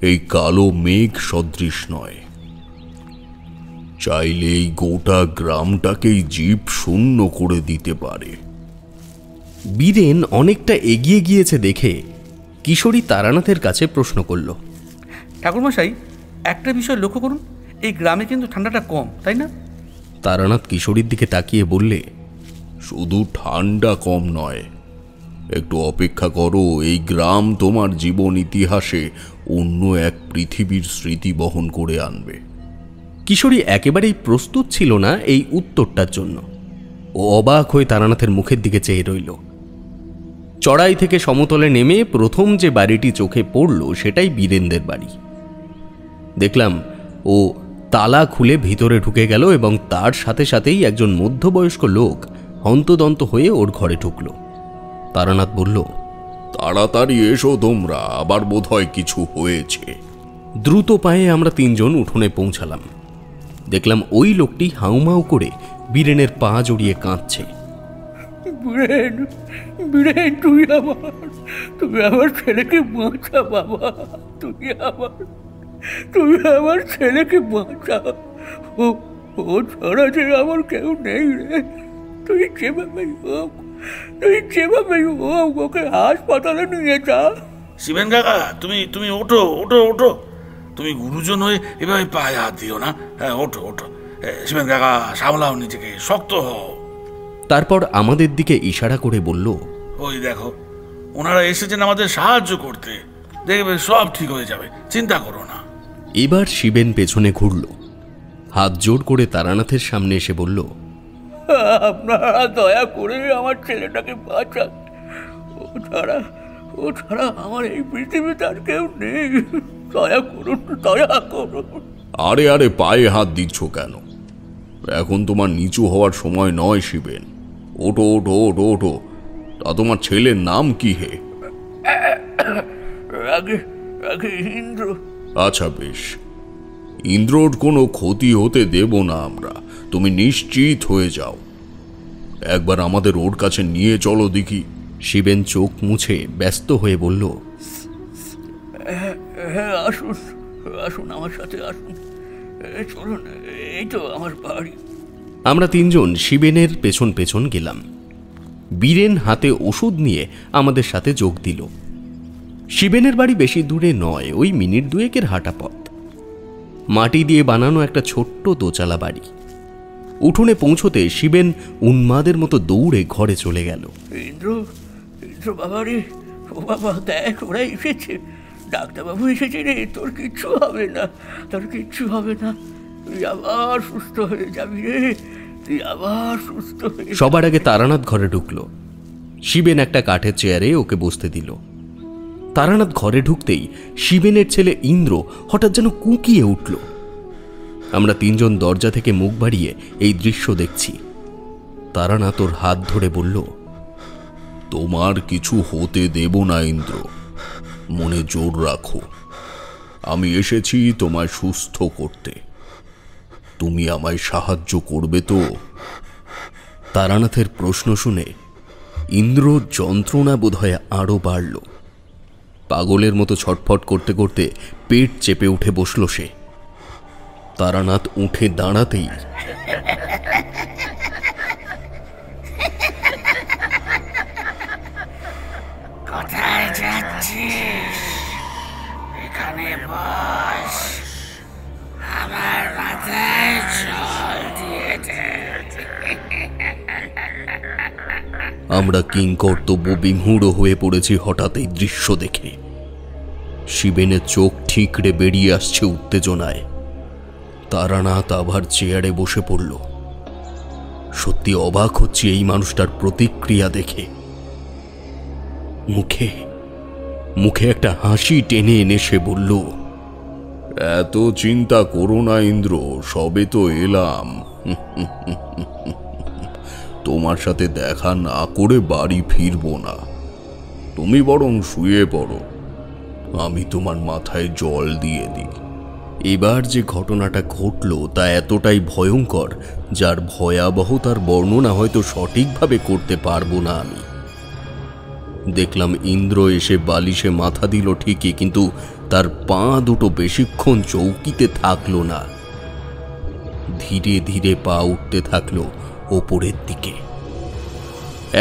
এই কালো মেঘ সদৃশ নয়। চাইলে এই গোটা গ্রামটাকেই জীব শূন্য করে দিতে পারে। বীরেন অনেকটা এগিয়ে গিয়েছে দেখে কিশোরী তারানাথের কাছে প্রশ্ন করল, ঠাকুরমশাই, একটা বিষয় লক্ষ্য করুন, এই গ্রামে কিন্তু ঠান্ডাটা কম, তাই না? তারানাথ কিশোরীর দিকে তাকিয়ে বললে, শুধু ঠান্ডা কম নয়, একটু অপেক্ষা করো, এই গ্রাম তোমার জীবন ইতিহাসে অন্য এক পৃথিবীর স্মৃতি বহন করে আনবে। কিশোরী একেবারেই প্রস্তুত ছিল না এই উত্তরটার জন্য। ও অবাক হয়ে তারানাথের মুখের দিকে চেয়ে রইল। চড়াই থেকে সমতলে নেমে প্রথম যে বাড়িটি চোখে পড়ল সেটাই বীরেনদের বাড়ি। দেখলাম ও তালা খুলে ভিতরে ঢুকে গেল এবং তার সাথে সাথেই একজন মধ্যবয়স্ক লোক হন্তদন্ত হয়ে ওর ঘরে ঢুকল। তারানাথ বলল, তাড়াতাড়ি এসো তোমরা, আবার বোধহয় কিছু হয়েছে। দ্রুত পায়ে আমরা তিনজন উঠোনে পৌঁছালাম। দেখলাম ওই লোকটি হাউমাউ করে বীরেনের পা জড়িয়ে কাঁদছে। বীরেন, বীরেন, তুমি আমার ছেলেকে বাঁচা বাবা, তুমি আমার ছেলেকে বাঁচা। ও ছাড়া যে আমার কেউ নেই রে। তুই যেভাবেই হোক ওকে হাসপাতালে নিয়ে যা। শিবেন কাকা, তুমি ওঠো ওঠো ওঠো, তুমি গুরুজন হয়ে এভাবে পায়ে হাত দিও না। হ্যাঁ, ওঠো ওঠো। শিবেন কাকা, সামলাও নিজেকে, শক্ত হও। তারপর আমাদের দিকে ইশারা করে বলল, ওই দেখো, ওনারা এসেছেন আমাদের সাহায্য করতে, দেখবে সব ঠিক হয়ে যাবে, চিন্তা করো না। এবার শিবেন পেছনে ঘুরল, হাত জোড় করে তারানাথের সামনে এসে বলল, আপনারা দয়া করে আমার ছেলেটাকে বাঁচান। ও ছাড়া আমার এই পৃথিবীতে আর কেউ নেই। দয়া করুন, দয়া করুন। আরে আরে, পায়ে হাত দিচ্ছ কেন? এখন তোমার নিচু হওয়ার সময় নয় শিবেন। ওঠো ওঠো ওঠো ওঠো। তা তোমার ছেলের নাম কি হে? ইন্দ্র। আচ্ছা বেশ, ইন্দ্রর কোনো ক্ষতি হতে দেব না আমরা, তুমি নিশ্চিত হয়ে যাও। একবার আমাদের ওর কাছে নিয়ে চলো দেখি। শিবেন চোখ মুছে ব্যস্ত হয়ে বলল, হ্যাঁ, আসুন আসুন, আমার সাথে আসুন, চলুন, এই তো আমার বাড়ি। আমরা তিনজন শিবেনের পেছন পেছন গেলাম। বীরেন হাতে ওষুধ নিয়ে আমাদের সাথে যোগ দিল। শিবেনের বাড়ি বেশি দূরে নয়, ওই মিনিট দুয়েকের হাঁটা পথ। মাটি দিয়ে বানানো একটা ছোট্ট দোচালা বাড়ি। উঠোনে পৌঁছতে শিবেন উন্মাদের মতো দৌড়ে ঘরে চলে গেল। ইন্দ্র, ইন্দ্র বাবা রে, ও বাবা দেখ, ওরা এসেছে, ডাক্তারবাবু এসেছে রে, তোর কিচ্ছু হবে না, তোর কিচ্ছু হবে না, তুই আবার সুস্থ হয়ে যাবি রে, তুই আবার সুস্থ হয়ে। সবার আগে তারানাথ ঘরে ঢুকলো। শিবেন একটা কাঠের চেয়ারে ওকে বসতে দিল। তারানাথ ঘরে ঢুকতেই শিবেনের ছেলে ইন্দ্র হঠাৎ যেন কুঁকিয়ে উঠল। আমরা তিনজন দরজা থেকে মুখ বাড়িয়ে এই দৃশ্য দেখছি। তারানাথ ওর হাত ধরে বলল, তোমার কিছু হতে দেব না ইন্দ্র, মনে জোর রাখো। আমি এসেছি তোমায় সুস্থ করতে, তুমি আমায় সাহায্য করবে তো? তারানাথের প্রশ্ন শুনে ইন্দ্র যন্ত্রণা বোধহয় আরো বাড়ল। পাগলের মতো ছটফট করতে করতে পেট চেপে উঠে বসল সে। তারানাথ উঠে দাঁড়াতেই কোথায় যাচ্ছিস? এখানে বস, আমার মাথায় জল দিয়ে দে। আমরা কিংকর্তব্য বিমূঢ় হয়ে পড়েছি হঠাৎ এই দৃশ্য দেখে। শিবেনের চোখ ঠিকরে বেরিয়ে আসছে উত্তেজনায়। তারানাথ আবার চেয়ারে বসে পড়ল। সত্যি অবাক হচ্ছে এই মানুষটার প্রতিক্রিয়া দেখে। মুখে মুখে একটা হাসি টেনে এনে সে বলল, এত চিন্তা করো না ইন্দ্র, সবে তো এলাম। তোমার সাথে দেখা না করে বাড়ি ফিরবো না। তুমি বরং শুয়ে পড়ো, আমি তোমার মাথায় জল দিয়ে দিই। এবার যে ঘটনাটা ঘটল তা এতটাই ভয়ঙ্কর, যার ভয়াবহতার বর্ণনা হয়তো সঠিকভাবে করতে পারবো না আমি। দেখলাম ইন্দ্র এসে বালিশে মাথা দিল ঠিকই, কিন্তু তার পা দুটো বেশিক্ষণ চৌকিতে থাকলো না। ধীরে ধীরে পা উঠতে থাকলো ওপরের দিকে।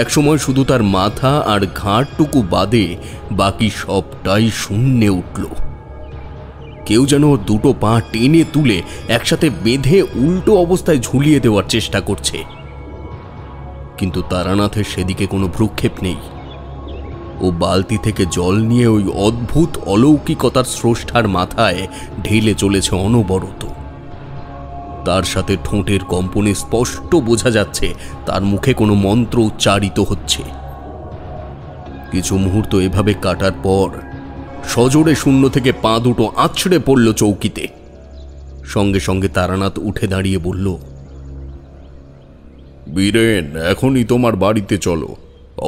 একসময় শুধু তার মাথা আর ঘাড়টুকু বাদে বাকি সবটাই শূন্যে উঠল। কেউ যেন দুটো পা টেনে তুলে একসাথে বেঁধে উল্টো অবস্থায় ঝুলিয়ে দেওয়ার চেষ্টা করছে, কিন্তু তারানাথের সেদিকে কোনো ভ্রুক্ষেপ নেই। ও বালতি থেকে জল নিয়ে ওই অদ্ভুত অলৌকিকতার স্রষ্টার মাথায় ঢেলে চলেছে অনবরত। তার সাথে ঠোঁটের কম্পনে স্পষ্ট বোঝা যাচ্ছে তার মুখে কোনো মন্ত্র উচ্চারিত হচ্ছে। কিছু মুহূর্ত এভাবে কাটার পর সজোরে শূন্য থেকে পা দুটো আছড়ে পড়ল চৌকিতে। সঙ্গে সঙ্গে তারানাথ উঠে দাঁড়িয়ে বলল, বীরেন, এখনই তোমার বাড়িতে চলো,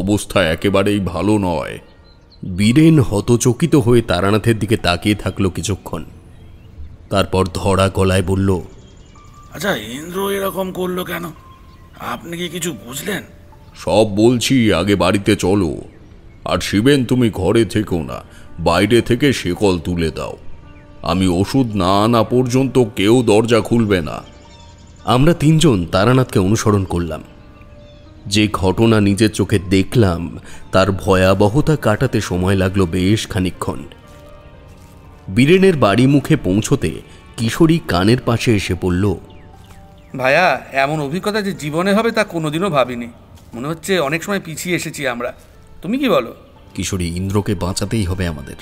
অবস্থা একেবারেই ভালো নয়। বীরেন হতচকিত হয়ে তারানাথের দিকে তাকিয়ে থাকলো কিছুক্ষণ, তারপর ধরা গলায় বলল, আচ্ছা, ইন্দ্র এরকম করলো কেন? আপনি কি কিছু বুঝলেন? সব বলছি, আগে বাড়িতে চলো। আর শিবেন, তুমি ঘরে থেকো না, বাইরে থেকে শেকল তুলে দাও। আমি ওষুধ না আনা পর্যন্ত কেউ দরজা খুলবে না। আমরা তিনজন তারানাথকে অনুসরণ করলাম। যে ঘটনা নিজের চোখে দেখলাম তার ভয়াবহতা কাটাতে সময় লাগলো বেশ খানিকক্ষণ। বীরেনের বাড়ি মুখে পৌঁছতে কিশোরী কানের পাশে এসে বলল, ভাইয়া, এমন অভিজ্ঞতা যে জীবনে হবে তা কোনোদিনও ভাবিনি। মনে হচ্ছে অনেক সময় পিছিয়ে এসেছি আমরা। তুমি কি বলো? কিশোরী, ইন্দ্রকে বাঁচাতেই হবে আমাদের।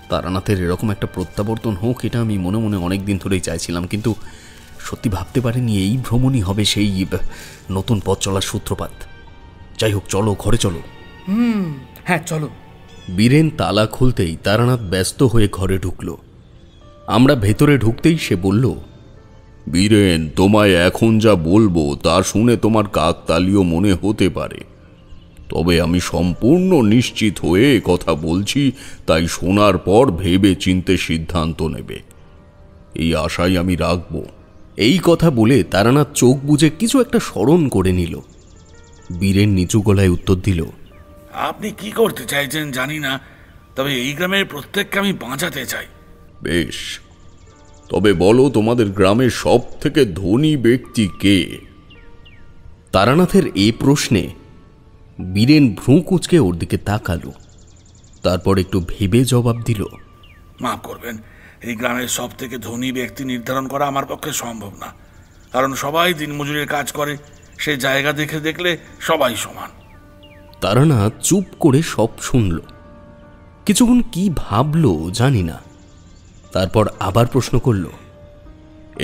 তারানাথের এরকম একটা প্রত্যাবর্তন হোক, এটা আমি মনে মনে অনেক দিন ধরেই চাইছিলাম, কিন্তু সত্যি ভাবতে পারিনি এই ভ্রমণই হবে সেই নতুন পথ চলার সূত্রপাত। যাই হোক, চলো, ঘরে চলো। হ্যাঁ, চলো। বীরেন তালা খুলতেই তারানাথ ব্যস্ত হয়ে ঘরে ঢুকল। আমরা ভেতরে ঢুকতেই সে বলল, বীরেন, তোমায় এখন যা বলবো তা শুনে তোমার কাকতালীয় মনে হতে পারে, তবে আমি সম্পূর্ণ নিশ্চিত হয়ে কথা বলছি, তাই শোনার পর ভেবে চিন্তে সিদ্ধান্ত নেবে, এই আশাই আমি রাখব। এই কথা বলে তারানাথ চোখ বুজে কিছু একটা স্মরণ করে নিল। বীরেন নিচু গলায় উত্তর দিল, আপনি কি করতে চাইছেন জানি না, তবে এই গ্রামের প্রত্যেককে আমি বাঁচাতে চাই। বেশ, তবে বলো, তোমাদের গ্রামের সব থেকে ধনী ব্যক্তি কে? তারানাথের এই প্রশ্নে বীরেন ভ্রু কুঁচকে ওর দিকে তাকালো, তারপর একটু ভেবে জবাব দিল, মাফ করবেন, এই গ্রামের সব থেকে ধনী ব্যক্তি নির্ধারণ করা আমার পক্ষে সম্ভব না, কারণ সবাই দিনমজুরের কাজ করে, সেই জায়গা দেখে দেখলে সবাই সমান। তারানাথ চুপ করে সব শুনল। কিছুক্ষণ কি ভাবলো জানি না, তারপর আবার প্রশ্ন করল,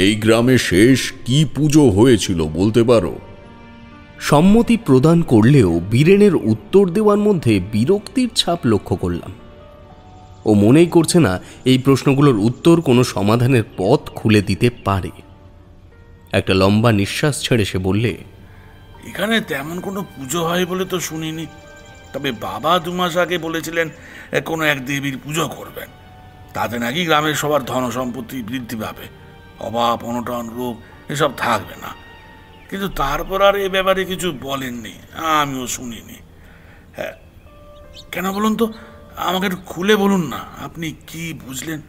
এই গ্রামে শেষ কি পুজো হয়েছিল বলতে পারো? সম্মতি প্রদান করলেও বীরেনের উত্তর দেওয়ার মধ্যে বিরক্তির ছাপ লক্ষ্য করলাম। ও মনেই করছে না এই প্রশ্নগুলোর উত্তর কোনো সমাধানের পথ খুলে দিতে পারে। একটা লম্বা নিঃশ্বাস ছেড়ে সে বললে, এখানে তেমন কোনো পুজো হয় বলে তো শুনিনি, তবে বাবা 2 মাস আগে বলেছিলেন কোনো এক দেবীর পুজো করবেন, তাতে নাকি গ্রামের সবার ধন সম্পত্তি বৃদ্ধি পাবে, অভাব অনটন রোগ এসব থাকবে না। কিন্তু তারপর আর এ ব্যাপারে কিছু বলেননি, আমিও শুনিনি। হ্যাঁ, কেন বলুন তো, আমাকে একটু খুলে বলুন না, আপনি কি বুঝলেন?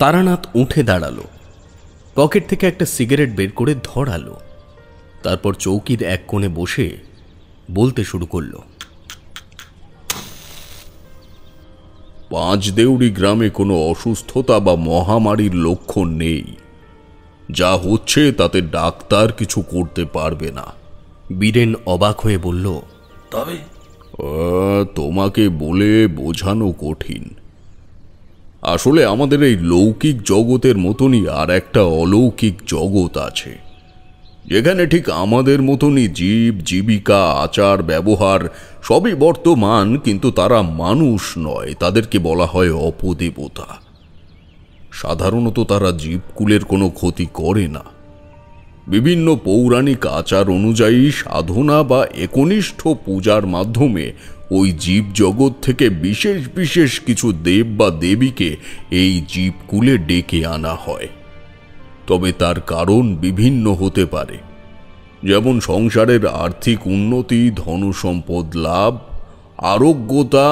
তারানাথ উঠে দাঁড়ালো, পকেট থেকে একটা সিগারেট বের করে ধরালো, তারপর চৌকির এক কোণে বসে বলতে শুরু করলো, পাঁচদেউড়ি গ্রামে কোনো অসুস্থতা বা মহামারীর লক্ষণ নেই। যা হচ্ছে তাতে ডাক্তার কিছু করতে পারবে না। বীরেন অবাক হয়ে বলল, তবে তোমাকে বলে বোঝানো কঠিন। আসলে আমাদের এই লৌকিক জগতের মতনই আর একটা অলৌকিক জগৎ আছে, যেখানে ঠিক আমাদের মতনই জীব জীবিকা আচার ব্যবহার সবই বর্তমান, কিন্তু তারা মানুষ নয়, তাদেরকে বলা হয় অপদেবতা। সাধারণত তারা জীবকুলের কোনো ক্ষতি করে না, বিভিন্ন পৌরাণিক আচার অনুযায়ী সাধনা বা একনিষ্ঠ পূজার মাধ্যমে ওই জীব জগৎ থেকে বিশেষ বিশেষ কিছু দেব বা দেবীকে এই জীবকুলে ডেকে আনা হয়। তবে তার কারণ বিভিন্ন হতে পারে, যেমন সংসারের আর্থিক উন্নতি, ধনসম্পদ লাভ, আরোগ্যতা,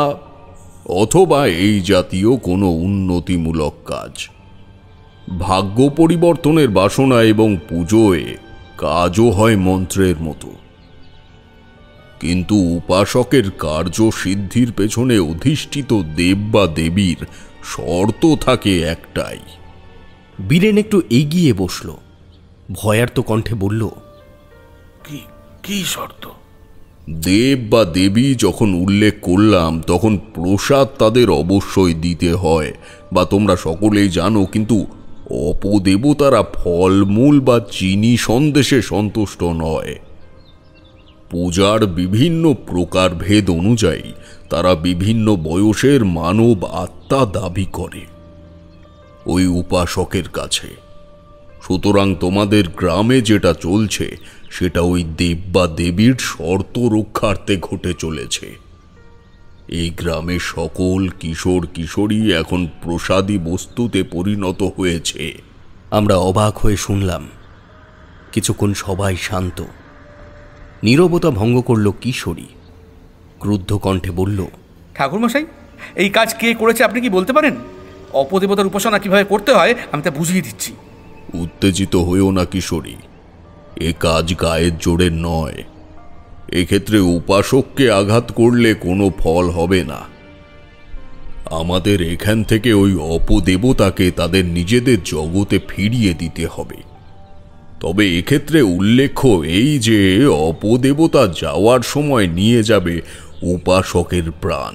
অথবা এই জাতীয় কোনো উন্নতিমূলক কাজ। ভাগ্য পরিবর্তনের বাসনা এবং পুজোয় কাজও হয় মন্ত্রের মতো। কিন্তু উপাসকের কার্য সিদ্ধির পেছনে অধিষ্ঠিত দেব বা দেবীর শর্ত থাকে একটাই। বীরেন একটু এগিয়ে বসল, ভয়ার্ত কণ্ঠে বলল, কি শর্ত? দেব বা দেবী যখন উল্লেখ করলাম তখন প্রসাদ তাদের অবশ্যই দিতে হয়, বা তোমরা সকলেই জানো, কিন্তু অপদেবতারা ফলমূল বা চিনি সন্দেশে সন্তুষ্ট নয়। পূজার বিভিন্ন প্রকারভেদ অনুযায়ী তারা বিভিন্ন বয়সের মানব আত্মা দাবি করে ওই উপাসকের কাছে। সুতরাং তোমাদের গ্রামে যেটা চলছে সেটা ওই দেব বা দেবীর শর্ত রক্ষার্থে ঘটে চলেছে। এই গ্রামের সকল কিশোর কিশোরী এখন প্রসাদী বস্তুতে পরিণত হয়েছে। আমরা অবাক হয়ে শুনলাম। কিছুক্ষণ সবাই শান্ত। নীরবতা ভঙ্গ করল কিশোরী, ক্রুদ্ধ কণ্ঠে বলল, ঠাকুরমশাই, এই কাজ কে করেছে আপনি কি বলতে পারেন? অপদেবতার উপাসনা কিভাবে করতে হয় আমি তা বুঝিয়ে দিচ্ছি। উত্তেজিত হয়েও না কিশোরী, এ কাজ গায়ের জোরে নয়। এক্ষেত্রে উপাসককে আঘাত করলে কোনো ফল হবে না। আমাদের এখান থেকে ওই অপদেবতাকে তাদের নিজেদের জগতে ফিরিয়ে দিতে হবে। তবে এক্ষেত্রে উল্লেখ্য এই যে অপদেবতা যাওয়ার সময় নিয়ে যাবে উপাসকের প্রাণ,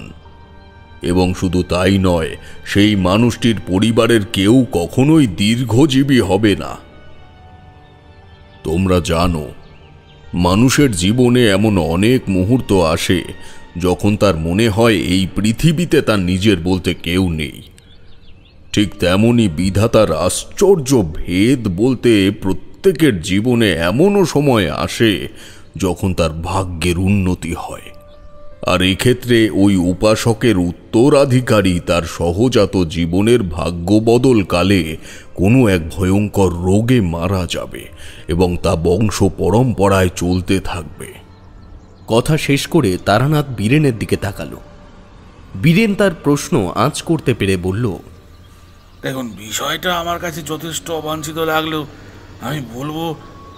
এবং শুধু তাই নয়, সেই মানুষটির পরিবারের কেউ কখনোই দীর্ঘজীবী হবে না। তোমরা জানো, মানুষের জীবনে এমন অনেক মুহূর্ত আসে যখন তার মনে হয় এই পৃথিবীতে তার নিজের বলতে কেউ নেই। ঠিক তেমনি বিধাতার আশ্চর্য ভেদ বলতে প্রত্যেকের জীবনে এমনও সময় আসে যখন তার ভাগ্যের উন্নতি হয়। আর এক্ষেত্রে ওই উপাসকের উত্তরাধিকারী তার সহজাত জীবনের ভাগ্য বদলকালে কোনো এক ভয়ঙ্কর রোগে মারা যাবে এবং তা বংশ পরম্পরায় চলতে থাকবে। কথা শেষ করে তারানাথ বীরেনের দিকে তাকালো। বীরেন তার প্রশ্ন আঁচ করতে পেরে বলল, দেখুন, বিষয়টা আমার কাছে যথেষ্ট অবাঞ্ছিত লাগলেও আমি বলবো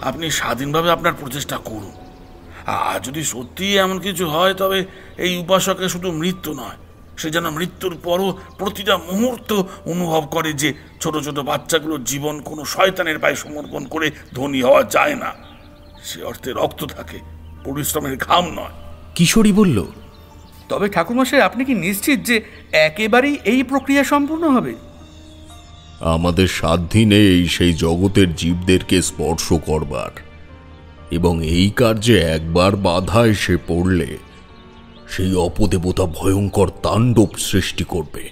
আপনি স্বাধীনভাবে আপনার প্রচেষ্টা করুন। আর যদি সত্যিই এমন কিছু হয় তবে এই উপাসকের শুধু মৃত্যু নয়, সে যেন মৃত্যুর পরও প্রতিটা মুহূর্ত অনুভব করে যে ছোট ছোট বাচ্চাগুলোর জীবন কোনো শয়তানের পায়ে সমর্পণ করে ধনী হওয়া যায় না। সে অর্থে রক্ত থাকে, পরিশ্রমের ঘাম নয়। কিশোরী বলল, তবে ঠাকুরমশাই, আপনি কি নিশ্চিত যে একেবারেই এই প্রক্রিয়া সম্পূর্ণ হবে? আমাদের সাধ্যি নেই সেই জগতের জীবদেরকে স্পর্শ করবার, এবং এই কার্যে একবার বাধা এসে পড়লে সেই অপদেবতা ভয়ঙ্কর তাণ্ডব সৃষ্টি করবে।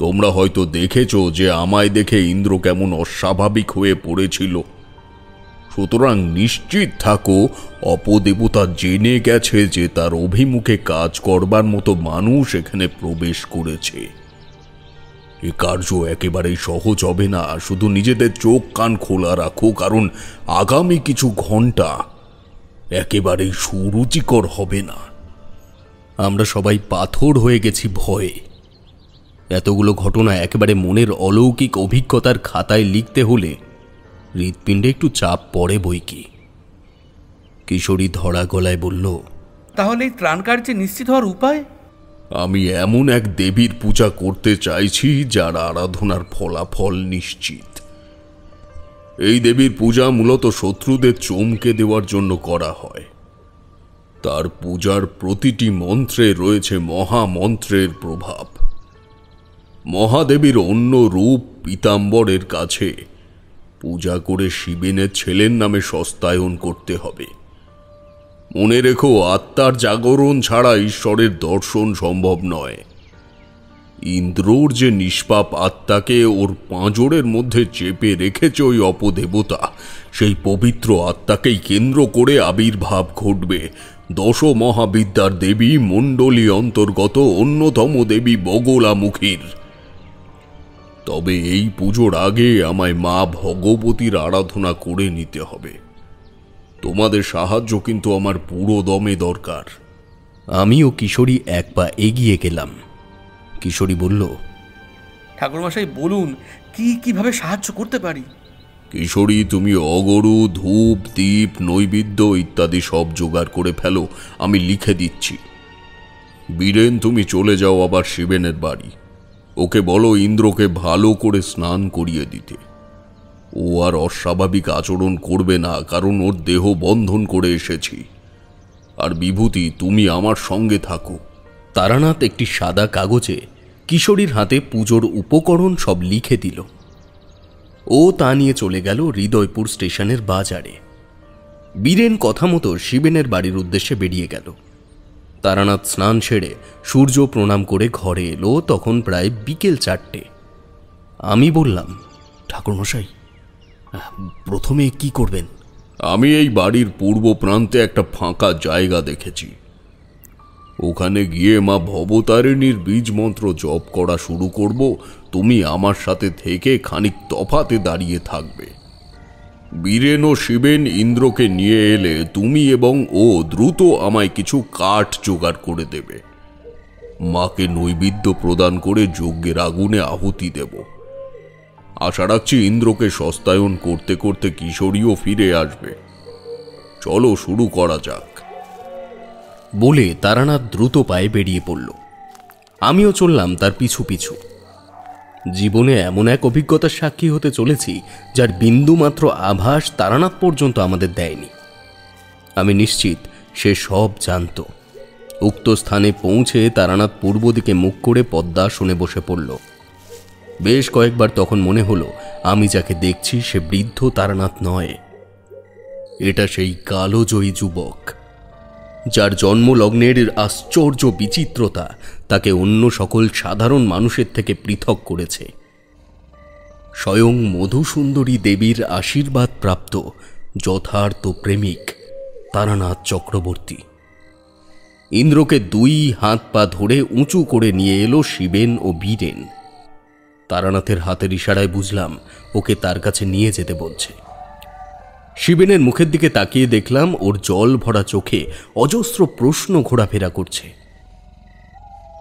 তোমরা হয়তো দেখেছ যে আমায় দেখে ইন্দ্র কেমন অস্বাভাবিক হয়ে পড়েছিল। সুতরাং নিশ্চিত থাকো, অপদেবতা জেনে গেছে যে তার অভিমুখে কাজ করবার মতো মানুষ এখানে প্রবেশ করেছে। এ কার্য একেবারেই সহজ হবে না। শুধু নিজেদের চোখ কান খোলা রাখো, কারণ আগামী কিছু ঘন্টা একেবারেই সুরুচিকর হবে না। আমরা সবাই পাথর হয়ে গেছি ভয়ে। এতগুলো ঘটনা একেবারে মনের অলৌকিক অভিজ্ঞতার খাতায় লিখতে হলে হৃৎপিণ্ডে একটু চাপ পড়ে বইকি। কিশোরী ধরা গলায় বলল, তাহলে এই ত্রাণ কার্যে নিশ্চিত হওয়ার উপায়? আমি এমন এক দেবীর পূজা করতে চাইছি যার আরাধনার ফলাফল নিশ্চিত। এই দেবীর পূজা মূলত শত্রুদের চমকে দেওয়ার জন্য করা হয়। তার পূজার প্রতিটি মন্ত্রে রয়েছে মহামন্ত্রের প্রভাব। মহাদেবীর অন্য রূপ পীতাম্বরের কাছে পূজা করে শিবেনের ছেলের নামে সস্তায়ন করতে হবে। মনে রেখো, আত্মার জাগরণ ছাড়া ঈশ্বরের দর্শন সম্ভব নয়। ইন্দ্রর যে নিষ্পাপ আত্মাকে ওর পাঁজরের মধ্যে চেপে রেখেছে ওই অপদেবতা, সেই পবিত্র আত্মাকেই কেন্দ্র করে আবির্ভাব ঘটবে দশ মহাবিদ্যার দেবী মণ্ডলী অন্তর্গত অন্যতম দেবী বগলামুখীর। তবে এই পুজোর আগে আমায় মা ভগবতীর আরাধনা করে নিতে হবে। তোমাদের সাহায্য কিন্তু আমার পুরো দমে দরকার। আমি ও কিশোরী এক পা এগিয়ে গেলাম। কিশোরী বলল, ঠাকুরমশাই বলুন কিভাবে সাহায্য করতে পারি। কিশোরী, তুমি অগরু, ধূপ, দীপ, নৈবেদ্য ইত্যাদি সব জোগাড় করে ফেলো, আমি লিখে দিচ্ছি। বীরেন, তুমি চলে যাও আবার শিবেনের বাড়ি। ওকে বলো ইন্দ্রকে ভালো করে স্নান করিয়ে দিতে। ও আর অস্বাভাবিক আচরণ করবে না, কারণ ওর দেহ বন্ধন করে এসেছি। আর বিভূতি, তুমি আমার সঙ্গে থাকো। তারানাথ একটি সাদা কাগজে কিশোরীর হাতে পুজোর উপকরণ সব লিখে দিল। ও তা নিয়ে চলে গেল হৃদয়পুর স্টেশনের বাজারে। বীরেন কথা মতো শিবেনের বাড়ির উদ্দেশ্যে বেরিয়ে গেল। তারানাথ স্নান সেরে সূর্য প্রণাম করে ঘরে এলো। তখন প্রায় বিকেল 4টে। আমি বললাম, ঠাকুরমশাই, প্রথমে কি করবেন? আমি এই বাড়ির পূর্ব প্রান্তে একটা ফাঁকা জায়গা দেখেছি। ওখানে গিয়ে মা ভবতারিণীর বীজ মন্ত্র জপ করা শুরু করব। তুমি আমার সাথে থেকে খানিক তফাতে দাঁড়িয়ে থাকবে। বীরেন ও শিবেন ইন্দ্রকে নিয়ে এলে তুমি এবং ও দ্রুত আমায় কিছু কাঠ জোগাড় করে দেবে। মাকে নৈবেদ্য প্রদান করে যজ্ঞের আগুনে আহুতি দেব। আশা রাখছি ইন্দ্রকে সস্তায়ন করতে করতে কিশোরীও ফিরে আসবে। চলো শুরু করা যাক। বলে তারানাথ দ্রুত পায়ে বেরিয়ে পড়ল। আমিও চললাম তার পিছু পিছু। জীবনে এমন এক অভিজ্ঞতার সাক্ষী হতে চলেছি যার বিন্দুমাত্র আভাস তারানাথ পর্যন্ত আমাদের দেয়নি। আমি নিশ্চিত সে সব জানত। উক্ত স্থানে পৌঁছে তারানাথ পূর্ব দিকে মুখ করে পদ্মাসনে বসে পড়ল। বেশ কয়েকবার তখন মনে হলো আমি যাকে দেখছি সে বৃদ্ধ তারানাথ নয়, এটা সেই কালোজয়ী যুবক যার জন্মলগ্নের আশ্চর্য বিচিত্রতা তাকে অন্য সকল সাধারণ মানুষের থেকে পৃথক করেছে। স্বয়ং মধুসুন্দরী দেবীর আশীর্বাদ প্রাপ্ত যথার্থ প্রেমিক তারানাথ চক্রবর্তী। ইন্দ্রকে 2 হাত পা ধরে উঁচু করে নিয়ে এলো শিবেন ও বীরেন। তারানাথের হাতের ইশারায় বুঝলাম ওকে তার কাছে নিয়ে যেতে বলছে। শিবেনের মুখের দিকে তাকিয়ে দেখলাম ওর জল ভরা চোখে অজস্র প্রশ্ন ঘোরাফেরা করছে।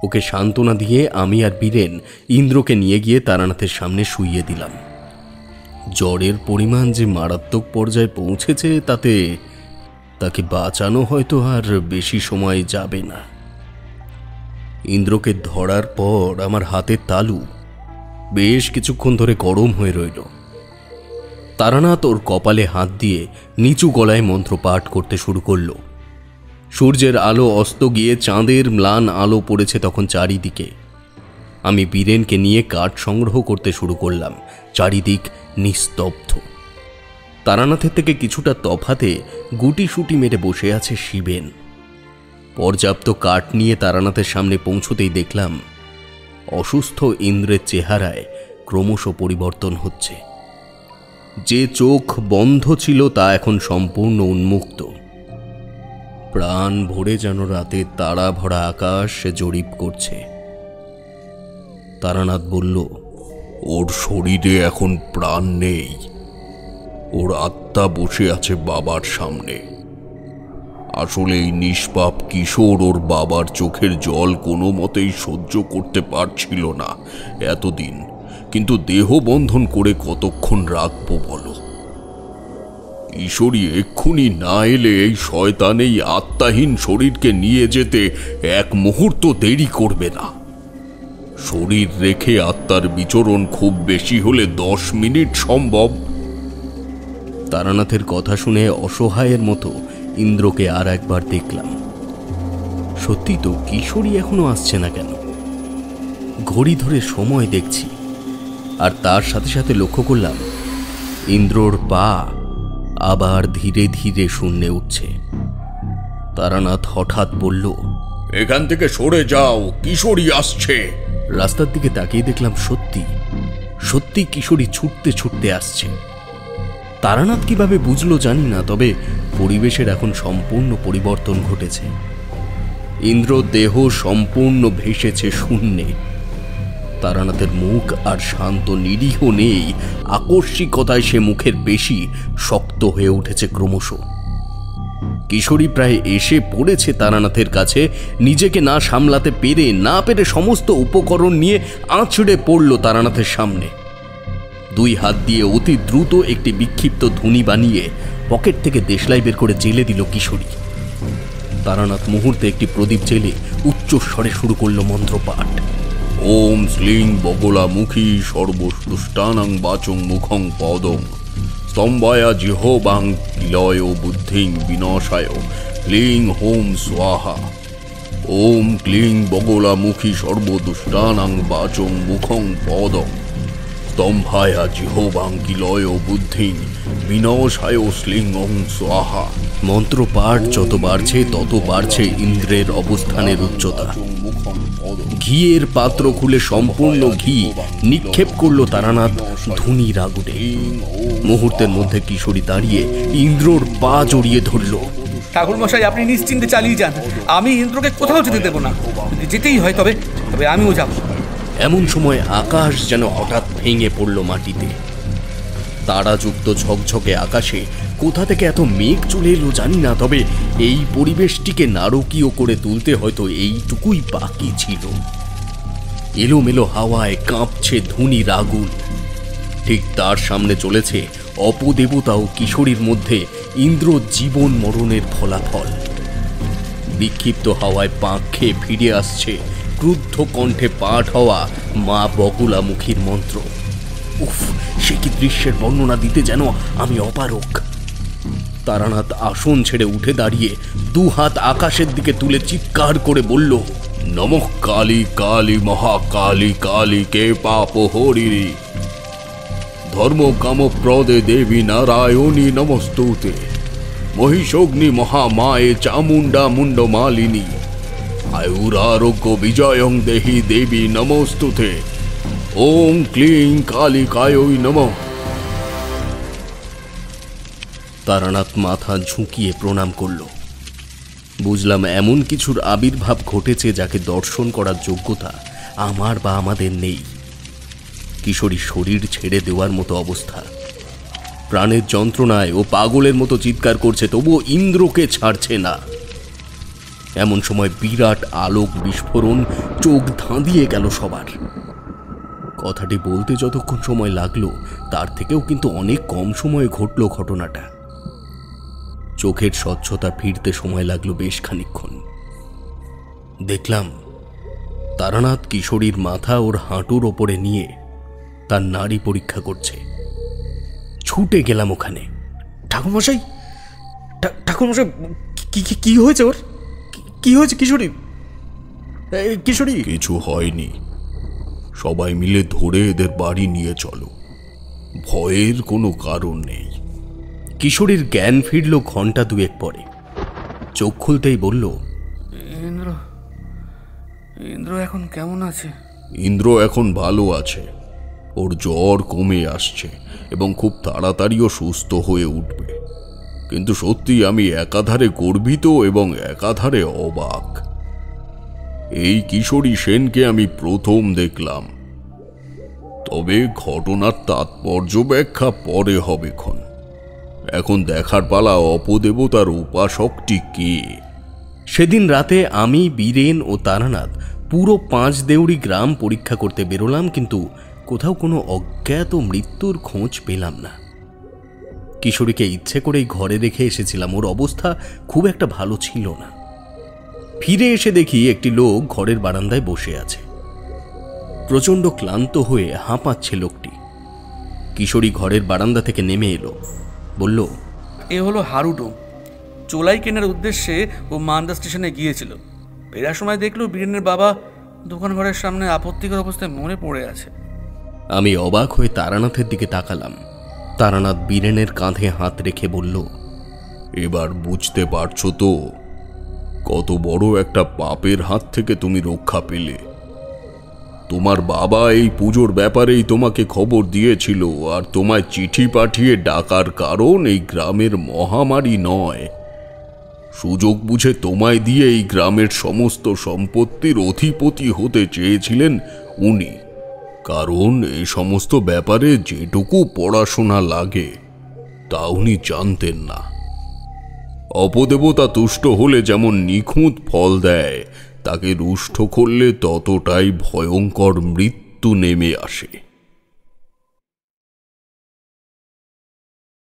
ওকে সান্ত্বনা দিয়ে আমি আর বীরেন ইন্দ্রকে নিয়ে গিয়ে তারানাথের সামনে শুইয়ে দিলাম। জ্বরের পরিমাণ যে মারাত্মক পর্যায়ে পৌঁছেছে তাতে তাকে বাঁচানো হয়তো আর বেশি সময় যাবে না। ইন্দ্রকে ধরার পর আমার হাতের তালু বেশ কিছুক্ষণ ধরে গরম হয়ে রইল। তারানাথ ওর কপালে হাত দিয়ে নিচু গলায় মন্ত্র পাঠ করতে শুরু করল। সূর্যের আলো অস্ত গিয়ে চাঁদের ম্লান আলো পড়েছে তখন চারিদিকে। আমি বীরেনকে নিয়ে কাঠ সংগ্রহ করতে শুরু করলাম। চারিদিক নিস্তব্ধ। তারানাথের থেকে কিছুটা তফাতে গুটিসুটি মেরে বসে আছে শিবেন। পর্যাপ্ত কাঠ নিয়ে তারানাথের সামনে পৌঁছতেই দেখলাম অসুস্থ ইন্দ্রের চেহারায় ক্রমশ পরিবর্তন হচ্ছে। যে চোখ বন্ধ ছিল তা এখন সম্পূর্ণ উন্মুক্ত। প্রাণ ভরে যেন রাতের তারা ভরা আকাশ সে জরিপ করছে। তারানাথ বলল, ওর শরীরে এখন প্রাণ নেই। ওর আত্মা বসে আছে বাবার সামনে। আসলে এই নিষ্পাপ কিশোর ওর বাবার চোখের জল কোনো মতেই সহ্য করতে পারছিল না এতদিন, কিন্তু দেহ বন্ধন করে কতক্ষণ রাখবো বলো? ঈশ্বরী এক্ষুনি না এলে এই শয়তান এই আত্মাহীন শরীরকে নিয়ে যেতে এক মুহূর্ত দেরি করবে না। শরীর রেখে আত্মার বিচরণ খুব বেশি হলে 10 মিনিট সম্ভব। তারানাথের কথা শুনে অসহায়ের মতো ইন্দ্রকে আর একবার দেখলাম। সত্যি তো, কিশোরী এখনো আসছে না কেন? ঘড়ি ধরে সময় দেখছি, আর তার সাথে সাথে লক্ষ্য করলাম ইন্দ্রর পা আবার ধীরে ধীরে শূন্যে উঠছে। তারানাথ হঠাৎ বলল, এখান থেকে সরে যাও, কিশোরী আসছে। রাস্তার দিকে তাকিয়ে দেখলাম সত্যি সত্যি কিশোরী ছুটতে ছুটতে আসছে। তারানাথ কিভাবে বুঝলো জানি না, তবে পরিবেশের এখন সম্পূর্ণ পরিবর্তন ঘটেছে। ইন্দ্র দেহ সম্পূর্ণ ভেসেছে শূন্যে। তারানাথের মুখ আর শান্ত নিরীহ নেই, আকস্মিকতায় সে মুখের পেশি শক্ত হয়ে উঠেছে ক্রমশ। কিশোরী প্রায় এসে পড়েছে তারানাথের কাছে, নিজেকে না সামলাতে না পেরে সমস্ত উপকরণ নিয়ে আঁচড়ে পড়ল তারানাথের সামনে। দুই হাত দিয়ে অতি দ্রুত একটি বিক্ষিপ্ত ধ্বনি বানিয়ে পকেট থেকে দেশলাই বের করে জেলে দিল কিশোরী। তারানাথ মুহূর্তে একটি প্রদীপ জেলে উচ্চস্বরে শুরু করল মন্ত্রপাঠ। ওম শ্লিং বগলামুখী সর্বদুষ্টানাং বাচং মুখং পদং স্তম্ভায়া জিহ্বাং কিলয় বুদ্ধিং বিনাশায় ক্লিং হোম স্বাহা। ওম ক্লিং বগলামুখী সর্বদুষ্টানাং বাচং মুখং পদং স্তম্ভায়া জিহ্বাং কিলয় বুদ্ধিং বিনাশায় শ্লিং ওম স্বাহা। মন্ত্রপাঠ যত বাড়ছে তত বাড়ছে ইন্দ্রের অবস্থানের উচ্চতা। ঘিয়ের পাত্র খুলে সম্পূর্ণ ঘি নিক্ষেপ করল তারানাথ ধুনির আগুনে। মুহূর্তের মধ্যে কিশোরী দাঁড়িয়ে ইন্দ্রর পা জড়িয়ে ধরল। ঠাকুর মশাই, আপনি নিশ্চিন্তে চালিয়ে যান, আমি ইন্দ্রকে কোথাও যেতে দেবো না। যদি যেতেই হয় তবে আমিও যাব। এমন সময় আকাশ যেন হঠাৎ ভেঙে পড়ল মাটিতে। তারাযুক্ত ঝকঝকে আকাশে কোথা থেকে এত মেঘ চলে এলো জানি না, তবে এই পরিবেশটিকে নারকীয় করে তুলতে হয়তো এইটুকুই বাকি ছিল। এলোমেলো হাওয়ায় কাঁপছে ধুনির আগুন। ঠিক তার সামনে চলেছে অপদেবতা ও কিশোরীর মধ্যে ইন্দ্র জীবন মরণের ফলাফল। বিক্ষিপ্ত হাওয়ায় পাক খেয়ে ফিরে আসছে ক্রুদ্ধ কণ্ঠে পাঠ হওয়া মা বগলামুখীর মন্ত্র। উফ, সে কি দৃশ্যের বর্ণনা দিতে যেন আমি অপারক। তারানাথ আসন ছেড়ে উঠে দাঁড়িয়ে দু হাত আকাশের দিকে তুলে চিৎকার করে বলল, নমঃ কালী কালী মহাকালী কালী কে পাপ হরিরি ধর্ম কামপ্রদে দেবী নারায়ণী নমস্তুতে মহিষগ্নি মহামায়ে চামুণ্ডা মুন্ডমালিনী আয়ুরারোগ্য বিজয়ং দেহি দেবী নমস্তুতে ওম ক্লিং কালিকায় নমঃ। তারানাথ মাথা ঝুঁকিয়ে প্রণাম করল। বুঝলাম এমন কিছুর আবির্ভাব ঘটেছে যাকে দর্শন করার যোগ্যতা আমার বা আমাদের নেই। কিশোরী শরীর ছেড়ে দেওয়ার মতো অবস্থা, প্রাণের যন্ত্রণায় ও পাগলের মতো চিৎকার করছে, তবুও ইন্দ্রকে ছাড়ছে না। এমন সময় বিরাট আলোক বিস্ফোরণ চোখ ধাঁধিয়ে গেল সবার। কথাটি বলতে যতক্ষণ সময় লাগলো তার থেকেও কিন্তু অনেক কম সময়ে ঘটল ঘটনাটা। চোখের স্বচ্ছতা ফিরতে সময় লাগলো বেশ খানিকক্ষণ। দেখলাম তারানাথ কিশোরীর মাথা ওর হাঁটুর ওপরে নিয়ে তার নাড়ি পরীক্ষা করছে। ছুটে গেলাম ওখানে। ঠাকুরমশাই, ঠাকুরমশাই, কি হয়েছে ওর? কি হয়েছে কিশোরী? কিশোরী কিছু হয়নি, সবাই মিলে ধরে এদের বাড়ি নিয়ে চলো, ভয়ের কোনো কারণ নেই। কিশোরীর জ্ঞান ফিরল ঘন্টা দুয়েক পরে। চোখ খুলতেই বলল, ইন্দ্র এখন কেমন আছে? ইন্দ্র এখন ভালো আছে, ওর জ্বর কমে আসছে এবং খুব তাড়াতাড়িও সুস্থ হয়ে উঠবে। কিন্তু সত্যি আমি একাধারে গর্বিত এবং একাধারে অবাক। এই কিশোরী সেনকে আমি প্রথম দেখলাম, তবে ঘটনার তাৎপর্য ব্যাখ্যা পরে হবেক্ষণ। এখন দেখার পালা অপদেবতার উপাসকটি কে। সেদিন রাতে আমি, বীরেন ও তারানাথ পুরো 5 দেউড়ি গ্রাম পরীক্ষা করতে বেরোলাম, কিন্তু কোথাও কোনো অজ্ঞাত মৃত্যুর খোঁজ পেলাম না। কিশোরীকে ইচ্ছে করেই ঘরে রেখে এসেছিলাম, ওর অবস্থা খুব একটা ভালো ছিল না। ফিরে এসে দেখি একটি লোক ঘরের বারান্দায় বসে আছে। প্রচণ্ড ক্লান্ত হয়ে হাঁপাচ্ছে লোকটি। কিশোরী ঘরের বারান্দা থেকে নেমে এলো, বলল, এ হলো হারুডো। চোলাই কেনার উদ্দেশ্যে ও মান্দা স্টেশনে গিয়েছিল। ফেরার সময় দেখলো বীরেনের বাবা দোকান ঘরের সামনে আপত্তিকর অবস্থায় মরে পড়ে আছে। আমি অবাক হয়ে তারানাথের দিকে তাকালাম। তারানাথ বীরেনের কাঁধে হাত রেখে বলল, এবার বুঝতে পারছো তো কত বড় একটা পাপের হাত থেকে তুমি রক্ষা পেলে। তোমার বাবা এই পুজোর ব্যাপারেই তোমাকে খবর দিয়েছিল, আর তোমায় চিঠি পাঠিয়ে ডাকার কারণ এই গ্রামের মহামারী নয়, সুযোগ বুঝে তোমায় দিয়ে এই গ্রামের সমস্ত সম্পত্তির অধিপতি হতে চেয়েছিলেন উনি। কারণ এই সমস্ত ব্যাপারে যেটুকু পড়াশোনা লাগে তা উনি জানতেন না। অপদেবতা তুষ্ট হলে যেমন নিখুঁত ফল দেয়, তাকে রুষ্ট করলে ততটাই ভয়ঙ্কর মৃত্যু নেমে আসে।